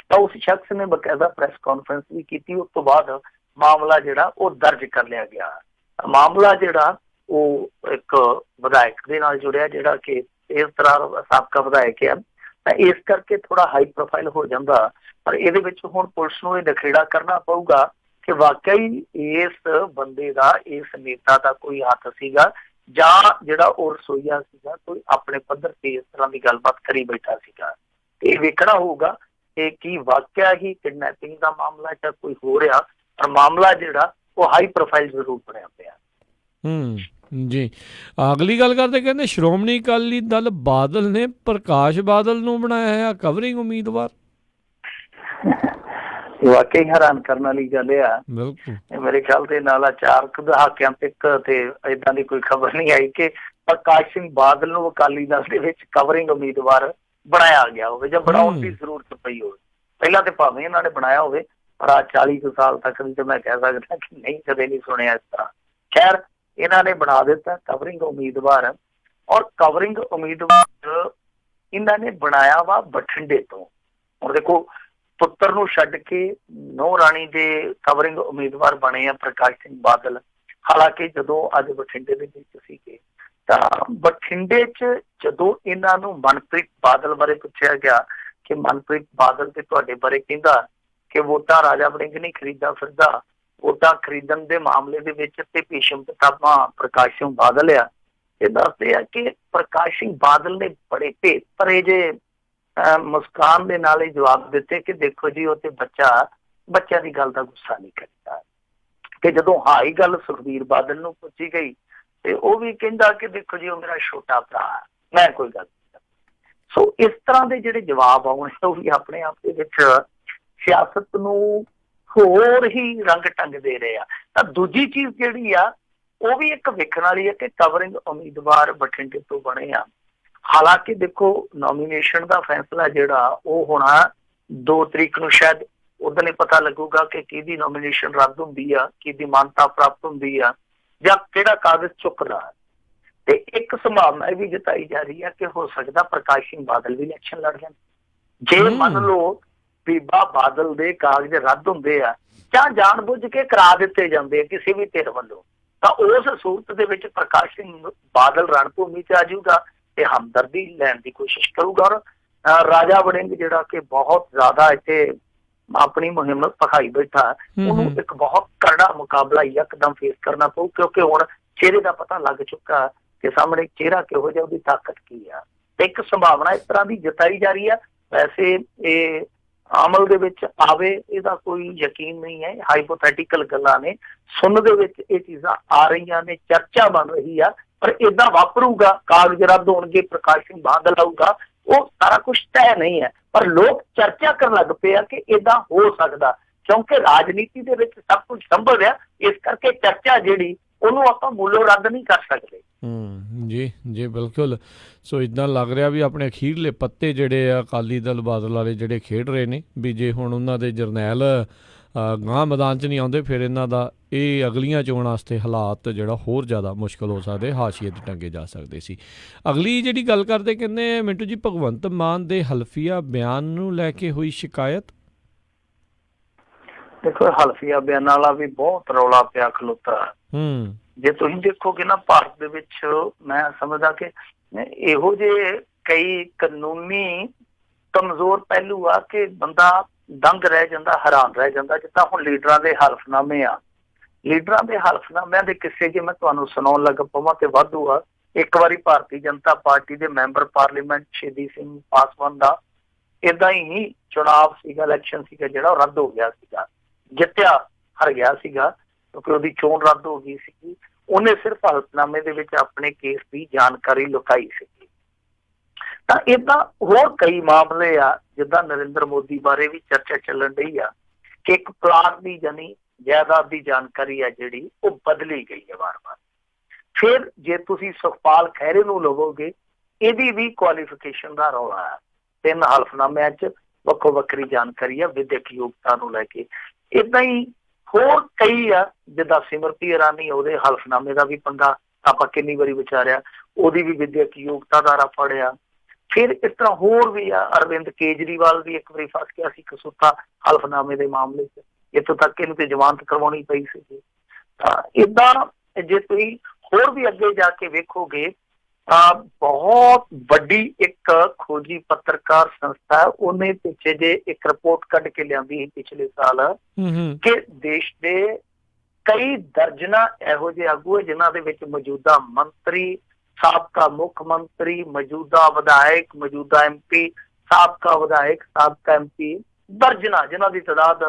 ਤਾਂ ਉਸ ਸ਼ਖਸ ਨੇ ਬਕਾਇਦਾ ਪ੍ਰੈਸ ਕਾਨਫਰੰਸ ਵੀ ਕੀਤੀ। ਉਸ ਤੋਂ ਬਾਅਦ ਮਾਮਲਾ ਜਿਹੜਾ ਉਹ ਦਰਜ ਕਰ ਲਿਆ ਗਿਆ। ਮਾਮਲਾ ਜਿਹੜਾ ਉਹ ਇੱਕ ਵਿਧਾਇਕ ਦੇ ਨਾਲ ਜੁੜਿਆ ਜਿਹੜਾ ਕਿ ਇਸ ਤਰ੍ਹਾਂ ਸਾਬਕਾ ਵਿਧਾਇਕ ਆ, ਤਾਂ ਇਸ ਕਰਕੇ ਥੋੜਾ ਹਾਈ ਪ੍ਰੋਫਾਈਲ ਹੋ ਜਾਂਦਾ। ਪਰ ਇਹਦੇ ਵਿੱਚ ਹੁਣ ਪੁਲਿਸ ਨੂੰ ਇਹ ਨਖੇੜਾ ਕਰਨਾ ਪਊਗਾ ਕਿ ਵਾਕਈ ਇਸ ਬੰਦੇ ਦਾ, ਇਸ ਨੇਤਾ ਦਾ ਕੋਈ ਹੱਥ ਸੀਗਾ ਜਾਂ ਜਿਹੜਾ ਉਹ ਰਸੋਈਆ ਸੀਗਾ ਕੋਈ ਆਪਣੇ ਪੱਧਰ ਤੇ ਇਸ ਤਰ੍ਹਾਂ ਦੀ ਗੱਲਬਾਤ ਕਰੀ ਬੈਠਾ ਸੀਗਾ। ਇਹ ਵੇਖਣਾ ਹੋਊਗਾ ਕਿ ਕੀ ਵਾਕਿਆ ਹੀ ਕਿਡਨੈਪਿੰਗ ਦਾ ਮਾਮਲਾ ਜਾਂ ਕੋਈ ਹੋ ਰਿਹਾ, ਪਰ ਮਾਮਲਾ ਜਿਹੜਾ ਉਹ ਹਾਈ ਪ੍ਰੋਫਾਈਲ ਜ਼ਰੂਰ ਬਣਿਆ ਪਿਆ। ਜੀ। ਅਗਲੀ ਗੱਲ ਕਰਦੇ, ਕਹਿੰਦੇ ਸ਼੍ਰੋਮਣੀ ਅਕਾਲੀ ਦਲ ਬਾਦਲ ਨੇ ਪ੍ਰਕਾਸ਼ ਬਾਦਲ ਨੂੰ ਬਣਾਇਆ ਹੈ ਕਵਰਿੰਗ ਉਮੀਦਵਾਰ। ਵਾਕਈ ਹੈਰਾਨ ਕਰਨ ਵਾਲੀ ਗੱਲ ਆ। ਬਿਲਕੁਲ ਮੇਰੇ ਖਿਆਲ ਦੇ ਨਾਲ 4 ਦਹਾਕਿਆਂ ਤੱਕ ਤੇ ਏਦਾਂ ਦੀ ਕੋਈ ਖਬਰ ਨਹੀਂ ਆਈ ਕਿ ਪ੍ਰਕਾਸ਼ ਸਿੰਘ ਬਾਦਲ ਨੂੰ ਅਕਾਲੀ ਦਲ ਦੇ ਵਿੱਚ ਕਵਰਿੰਗ ਉਮੀਦਵਾਰ ਬਣਾਇਆ ਗਿਆ ਹੋਵੇ ਜਾਂ ਬਣਾਉਣ ਦੀ ਜ਼ਰੂਰਤ ਪਈ ਹੋਵੇ। ਪਹਿਲਾਂ ਤੇ ਭਾਵੇਂ ਇਹਨਾਂ ਨੇ ਬਣਾਇਆ ਹੋਵੇ, ਪਰ 40 ਸਾਲ ਤੱਕ ਵੀ ਤੇ ਮੈਂ ਕਹਿ ਸਕਦਾ ਕਿ ਨਹੀਂ, ਕਦੇ ਨਹੀਂ ਸੁਣਿਆ ਇਸ ਤਰ੍ਹਾਂ। ਖੈਰ ਇਹਨਾਂ ਨੇ ਬਣਾ ਦਿੱਤਾ ਕਵਰਿੰਗ ਉਮੀਦਵਾਰ। ਔਰ ਕਵਰਿੰਗ ਉਮੀਦਵਾਰ ਇਹਨਾਂ ਨੇ ਬਣਾਇਆ ਵਾ ਬਠਿੰਡੇ ਤੋਂ। ਹੁਣ ਦੇਖੋ, ਪੁੱਤਰ ਨੂੰ ਛੱਡ ਕੇ ਨੂੰਹ ਰਾਣੀ ਦੇ ਕਵਰਿੰਗ ਉਮੀਦਵਾਰ ਬਣੇ ਆ ਪ੍ਰਕਾਸ਼ ਸਿੰਘ ਬਾਦਲ। ਹਾਲਾਂਕਿ ਜਦੋਂ ਅੱਜ ਬਠਿੰਡੇ ਦੇ ਵਿੱਚ ਸੀਗੇ ਤਾਂ ਬਠਿੰਡੇ 'ਚ ਜਦੋਂ ਇਹਨਾਂ ਨੂੰ ਮਨਪ੍ਰੀਤ ਬਾਦਲ ਬਾਰੇ ਪੁੱਛਿਆ ਗਿਆ ਕਿ ਮਨਪ੍ਰੀਤ ਬਾਦਲ ਤੇ ਤੁਹਾਡੇ ਬਾਰੇ ਕਹਿੰਦਾ ਕਿ ਵੋਟਾਂ ਰਾਜਾ ਵੜਿੰਗ ਨਹੀਂ ਖਰੀਦਦਾ ਫਿਰਦਾ, ਵੋਟਾਂ ਖਰੀਦਣ ਦੇ ਮਾਮਲੇ ਦੇ ਵਿੱਚ ਤੇ ਭੀਸ਼ਮ ਪਿਤਾਮਾ ਪ੍ਰਕਾਸ਼ ਸਿੰਘ ਬਾਦਲ ਆ। ਇਹ ਦੱਸਦੇ ਆ ਕਿ ਪ੍ਰਕਾਸ਼ ਸਿੰਘ ਬਾਦਲ ਨੇ ਬੜੇ ਭੇਤ ਭਰੇ ਜੇ ਮੁਸਕਾਨ ਦੇ ਨਾਲ ਹੀ ਜਵਾਬ ਦਿੱਤੇ ਕਿ ਦੇਖੋ ਜੀ, ਉਹ ਤੇ ਬੱਚਿਆਂ ਦੀ ਗੱਲ ਦਾ ਗੁੱਸਾ ਨਹੀਂ ਕਰਦਾ। ਕਿ ਜਦੋਂ ਹਾਈ ਗੱਲ ਸੁਖਬੀਰ ਬਾਦਲ ਨੂੰ ਪੁੱਛੀ ਗਈ ਤੇ ਉਹ ਵੀ ਕਹਿੰਦਾ ਕਿ ਦੇਖੋ ਜੀ, ਉਹ ਮੇਰਾ ਛੋਟਾ ਭਰਾ, ਮੈਂ ਕੋਈ ਗੱਲ ਨਹੀਂ। ਸੋ ਇਸ ਤਰ੍ਹਾਂ ਦੇ ਜਿਹੜੇ ਜਵਾਬ ਆਉਣੇ ਉਹ ਵੀ ਆਪਣੇ ਆਪ ਦੇ ਵਿੱਚ ਸਿਆਸਤ ਨੂੰ ਹੋਰ ਹੀ ਰੰਗ ਢੰਗ ਦੇ ਰਹੇ ਆ। ਤਾਂ ਦੂਜੀ ਚੀਜ਼ ਜਿਹੜੀ ਆ ਉਹ ਵੀ ਇੱਕ ਵੇਖਣ ਵਾਲੀ ਹੈ ਕਿ ਕਵਰਿੰਗ ਉਮੀਦਵਾਰ ਬਠਿੰਡੇ ਤੋਂ ਬਣੇ ਆ। ਹਾਲਾਂਕਿ ਦੇਖੋ, ਨੋਮੀਨੇਸ਼ਨ ਦਾ ਫੈਸਲਾ ਜਿਹੜਾ ਉਹ ਹੋਣਾ 2 ਤਰੀਕ ਨੂੰ, ਸ਼ਾਇਦ ਉਦੋਂ ਹੀ ਪਤਾ ਲੱਗੂਗਾ ਕਿ ਕਿਹਦੀ ਨੋਮੀਨੇਸ਼ਨ ਰੱਦ ਹੁੰਦੀ ਆ, ਕਿਹਦੀ ਮਾਨਤਾ ਪ੍ਰਾਪਤ ਹੁੰਦੀ ਆ, ਜਾਂ ਕਿਹੜਾ ਕਾਗਜ਼ ਚੁੱਕਦਾ। ਤੇ ਇੱਕ ਸੰਭਾਵਨਾ ਇਹ ਵੀ ਜਤਾਈ ਜਾ ਰਹੀ ਹੈ ਕਿ ਹੋ ਸਕਦਾ ਪ੍ਰਕਾਸ਼ ਸਿੰਘ ਬਾਦਲ ਵੀ ਇਲੈਕਸ਼ਨ ਲੜ ਜਾਣ। ਜੇ ਮੰਨ ਲਓ ਬੀਬਾ ਬਾਦਲ ਦੇ ਕਾਗਜ਼ ਰੱਦ ਹੁੰਦੇ ਆ ਜਾਂ ਜਾਣਬੁੱਝ ਕੇ ਕਰਾ ਦਿੱਤੇ ਜਾਂਦੇ ਆ ਕਿਸੇ ਵੀ ਧਿਰ ਵੱਲੋਂ, ਤਾਂ ਉਸ ਸੂਰਤ ਦੇ ਵਿੱਚ ਪ੍ਰਕਾਸ਼ ਸਿੰਘ ਬਾਦਲ ਰਣਭੂਮੀ 'ਚ ਆ ਜਾਊਗਾ ਤੇ ਹਮਦਰਦੀ ਲੈਣ ਦੀ ਕੋਸ਼ਿਸ਼ ਕਰੂਗਾ। ਔਰ ਰਾਜਾ ਵੜਿੰਗ ਜਿਹੜਾ ਕਿ ਬਹੁਤ ਜ਼ਿਆਦਾ ਇੱਥੇ ਆਪਣੀ ਮੁਹਿੰਮ ਭਖਾਈ ਬੈਠਾ, ਉਹਨੂੰ ਇੱਕ ਬਹੁਤ ਕਰੜਾ ਮੁਕਾਬਲਾ ਯਕਦਮ ਫੇਸ ਕਰਨਾ ਪਊ, ਕਿਉਂਕਿ ਹੁਣ ਚਿਹਰੇ ਦਾ ਪਤਾ ਲੱਗ ਚੁੱਕਾ ਕਿ ਸਾਹਮਣੇ ਚਿਹਰਾ ਕਿਹੋ ਜਿਹਾ, ਉਹਦੀ ਤਾਕਤ ਕੀ ਆ। ਤੇ ਇੱਕ ਸੰਭਾਵਨਾ ਇਸ ਤਰ੍ਹਾਂ ਦੀ ਜਤਾਈ ਜਾ ਰਹੀ ਆ। ਵੈਸੇ ਇਹ ਅਮਲ ਦੇ ਵਿੱਚ ਆਵੇ ਇਹਦਾ ਕੋਈ ਯਕੀਨ ਨਹੀਂ ਹੈ, ਹਾਈਪੋਥੈਟੀਕਲ ਗੱਲਾਂ ਨੇ, ਸੁਣਨ ਦੇ ਵਿੱਚ ਇਹ ਚੀਜ਼ਾਂ ਆ ਰਹੀਆਂ ਨੇ, ਚਰਚਾ ਬਣ ਰਹੀ ਆ। ਪਰ ਏਦਾਂ ਵਾਪਰੂਗਾ, ਕਾਗਜ਼ ਰੱਦ ਹੋਣਗੇ, ਪ੍ਰਕਾਸ਼ ਸਿੰਘ ਬਾਦਲ ਆਊਗਾ, ਉਹ ਸਾਰਾ ਕੁਝ ਤੈਅ ਨਹੀਂ ਹੈ। ਪਰ ਲੋਕ ਚਰਚਾ ਕਰਨ ਲੱਗ ਪਏ ਆ ਕਿ ਏਦਾਂ ਹੋ ਸਕਦਾ, ਕਿਉਂਕਿ ਰਾਜਨੀਤੀ ਦੇ ਵਿੱਚ ਸਭ ਕੁਝ ਸੰਭਵ ਹੈ। ਇਸ ਕਰਕੇ ਚਰਚਾ ਜਿਹੜੀ ਉਹਨੂੰ ਆਪਾਂ ਮੂਲੋਂ ਰੱਦ ਨਹੀਂ ਕਰ ਸਕਦੇ। ਜੀ ਬਿਲਕੁਲ। ਸੋ ਇਦਾਂ ਲੱਗ ਰਿਹਾ ਵੀ ਆਪਣੇ ਅਖੀਰਲੇ ਪੱਤੇ ਜਿਹੜੇ ਆ ਅਕਾਲੀ ਦਲ ਬਾਦਲ ਵਾਲੇ ਜਿਹੜੇ ਖੇਡ ਰਹੇ ਨੇ, ਵੀ ਜੇ ਹੁਣ ਉਹਨਾਂ ਦੇ ਜਰਨੈਲ ਗਾਂਹ ਮੈਦਾਨ 'ਚ ਨਹੀਂ ਆਉਂਦੇ ਫਿਰ ਇਹਨਾਂ ਦਾ ਇਹ ਅਗਲੀਆਂ ਚੋਣਾਂ ਵਾਸਤੇ ਹਾਲਾਤ ਜਿਹੜਾ ਹੋਰ ਜ਼ਿਆਦਾ ਮੁਸ਼ਕਲ ਹੋ ਸਕਦੇ, ਹਾਸ਼ੀਏ 'ਤੇ ਟੰਗੇ ਜਾ ਸਕਦੇ ਸੀ। ਅਗਲੀ ਜਿਹੜੀ ਗੱਲ ਕਰਦੇ, ਕਹਿੰਦੇ ਮਿੰਟੂ ਜੀ, ਭਗਵੰਤ ਮਾਨ ਦੇ ਹਲਫੀਆ ਬਿਆਨ ਨੂੰ ਲੈ ਕੇ ਹੋਈ ਸ਼ਿਕਾਇਤ। ਦੇਖੋ, ਹਲਫੀਆ ਬਿਆਨਾਂ ਵਾਲਾ ਵੀ ਬਹੁਤ ਰੌਲਾ ਪਿਆ ਖਲੋਤਾ। ਜੇ ਤੁਸੀਂ ਦੇਖੋਗੇ ਨਾ, ਭਾਰਤ ਦੇ ਵਿੱਚ ਮੈਂ ਸਮਝਦਾ ਕਿ ਇਹੋ ਜਿਹੇ ਕਈ ਕਾਨੂੰਨੀ ਕਮਜ਼ੋਰ ਪਹਿਲੂ ਆ ਕਿ ਬੰਦਾ ਦੰਗ ਰਹਿ ਜਾਂਦਾ, ਹੈਰਾਨ ਰਹਿ ਜਾਂਦਾ। ਜਿੱਦਾਂ ਹੁਣ ਲੀਡਰਾਂ ਦੇ ਹਲਫਨਾਮੇ ਆ, ਲੀਡਰਾਂ ਦੇ ਹਲਫਨਾਮਿਆਂ ਦੇ ਕਿੱਸੇ ਜੇ ਮੈਂ ਤੁਹਾਨੂੰ ਸੁਣਾਉਣ ਲੱਗ ਪਵਾਂ ਤੇ ਵਾਧੂ ਆ। ਇੱਕ ਵਾਰੀ ਭਾਰਤੀ ਜਨਤਾ ਪਾਰਟੀ ਦੇ ਮੈਂਬਰ ਪਾਰਲੀਮੈਂਟ ਸ਼ਹੀਦੀ ਸਿੰਘ ਪਾਸਵਾਨ ਦਾ ਏਦਾਂ ਹੀ ਚੁਣਾਵ ਸੀਗਾ, ਇਲੈਕਸ਼ਨ ਸੀਗਾ ਜਿਹੜਾ, ਉਹ ਰੱਦ ਹੋ ਗਿਆ ਸੀਗਾ। ਜਿੱਤਿਆ ਹਾਰ ਗਿਆ ਸੀਗਾ ਕਿਉਂਕਿ ਉਹਦੀ ਚੋਣ ਰੱਦ ਹੋ ਗਈ ਸੀਗੀ। ਉਹਨੇ ਸਿਰਫ ਹਲਫਨਾਮੇ ਦੇ ਵਿੱਚ ਆਪਣੇ ਕੇਸ ਦੀ ਜਾਣਕਾਰੀ ਲੁਕਾਈ ਸੀਗੀ। ਤਾਂ ਏਦਾਂ ਹੋਰ ਕਈ ਮਾਮਲੇ ਆ, ਜਿੱਦਾਂ ਨਰਿੰਦਰ ਮੋਦੀ ਬਾਰੇ ਵੀ ਚਰਚਾ ਚੱਲਣ ਰਹੀ ਆ ਕਿ ਇੱਕ ਪਲਾਟ ਦੀ ਜਾਨੀ ਜਾਇਦਾਦ ਦੀ ਜਾਣਕਾਰੀ ਆ ਜਿਹੜੀ ਉਹ ਬਦਲੀ ਗਈ ਹੈ ਵਾਰ-ਵਾਰ। ਫਿਰ ਜੇ ਤੁਸੀਂ ਸੁਖਪਾਲ ਖਹਿਰੇ ਨੂੰ ਲਵੋਗੇ, ਇਹਦੀ ਵੀ ਕੁਆਲੀਫਿਕੇਸ਼ਨ ਦਾ ਰੌਲਾ ਹੈ। 3 ਹਲਫਨਾਮਿਆਂ 'ਚ ਵੱਖੋ ਵੱਖਰੀ ਜਾਣਕਾਰੀ ਆ ਵਿਦਿਅਕ ਯੋਗਤਾ ਨੂੰ ਲੈ ਕੇ। ਏਦਾਂ ਹੀ ਹੋਰ ਕਈ ਆ, ਜਿੱਦਾਂ ਸਿਮਰਤੀ ਇਰਾਨੀ, ਉਹਦੇ ਹਲਫਨਾਮੇ ਦਾ ਵੀ ਪੰਗਾ ਆਪਾਂ ਕਿੰਨੀ ਵਾਰੀ ਵਿਚਾਰਿਆ, ਉਹਦੀ ਵੀ ਵਿਦਿਅਕ ਯੋਗਤਾ ਦਾ ਰਫ ਫੜਿਆ। ਫਿਰ ਇਸ ਤਰ੍ਹਾਂ ਹੋਰ ਵੀ ਆ, ਅਰਵਿੰਦ ਕੇਜਰੀਵਾਲ ਵੀ ਇੱਕ ਵਾਰੀ ਫਸ ਗਿਆ ਸੀ ਕਸੂਤਾ ਹਲਫਨਾਮੇ ਦੇ ਮਾਮਲੇ 'ਚ, ਇੱਥੋਂ ਤੱਕ ਇਹਨੂੰ ਤੇ ਜ਼ਮਾਨਤ ਕਰਵਾਉਣੀ ਪਈ ਸੀਗੀ। ਤਾਂ ਏਦਾਂ ਜੇ ਤੁਸੀਂ ਹੋਰ ਵੀ ਅੱਗੇ ਜਾ ਕੇ ਵੇਖੋਗੇ, ਬਹੁਤ ਵੱਡੀ ਇੱਕ ਖੋਜੀ ਪੱਤਰਕਾਰ ਸੰਸਥਾ, ਉਹਨੇ ਪਿੱਛੇ ਜੇ ਇੱਕ ਰਿਪੋਰਟ ਕੱਢ ਕੇ ਲਿਆਂਦੀ ਸੀ ਪਿਛਲੇ ਸਾਲ ਕਿ ਦੇਸ਼ ਦੇ ਕਈ ਦਰਜਨਾਂ ਇਹੋ ਜਿਹੇ ਆਗੂ ਹੈ ਜਿਨ੍ਹਾਂ ਦੇ ਵਿੱਚ ਮੌਜੂਦਾ ਮੰਤਰੀ, ਸਾਬਕਾ ਮੁੱਖ ਮੰਤਰੀ, ਮੌਜੂਦਾ ਵਿਧਾਇਕ, ਮੌਜੂਦਾ MP, ਸਾਬਕਾ ਵਿਧਾਇਕ, ਸਾਬਕਾ MP, ਦਰਜਨਾਂ, ਜਿਨ੍ਹਾਂ ਦੀ ਤਾਦਾਦ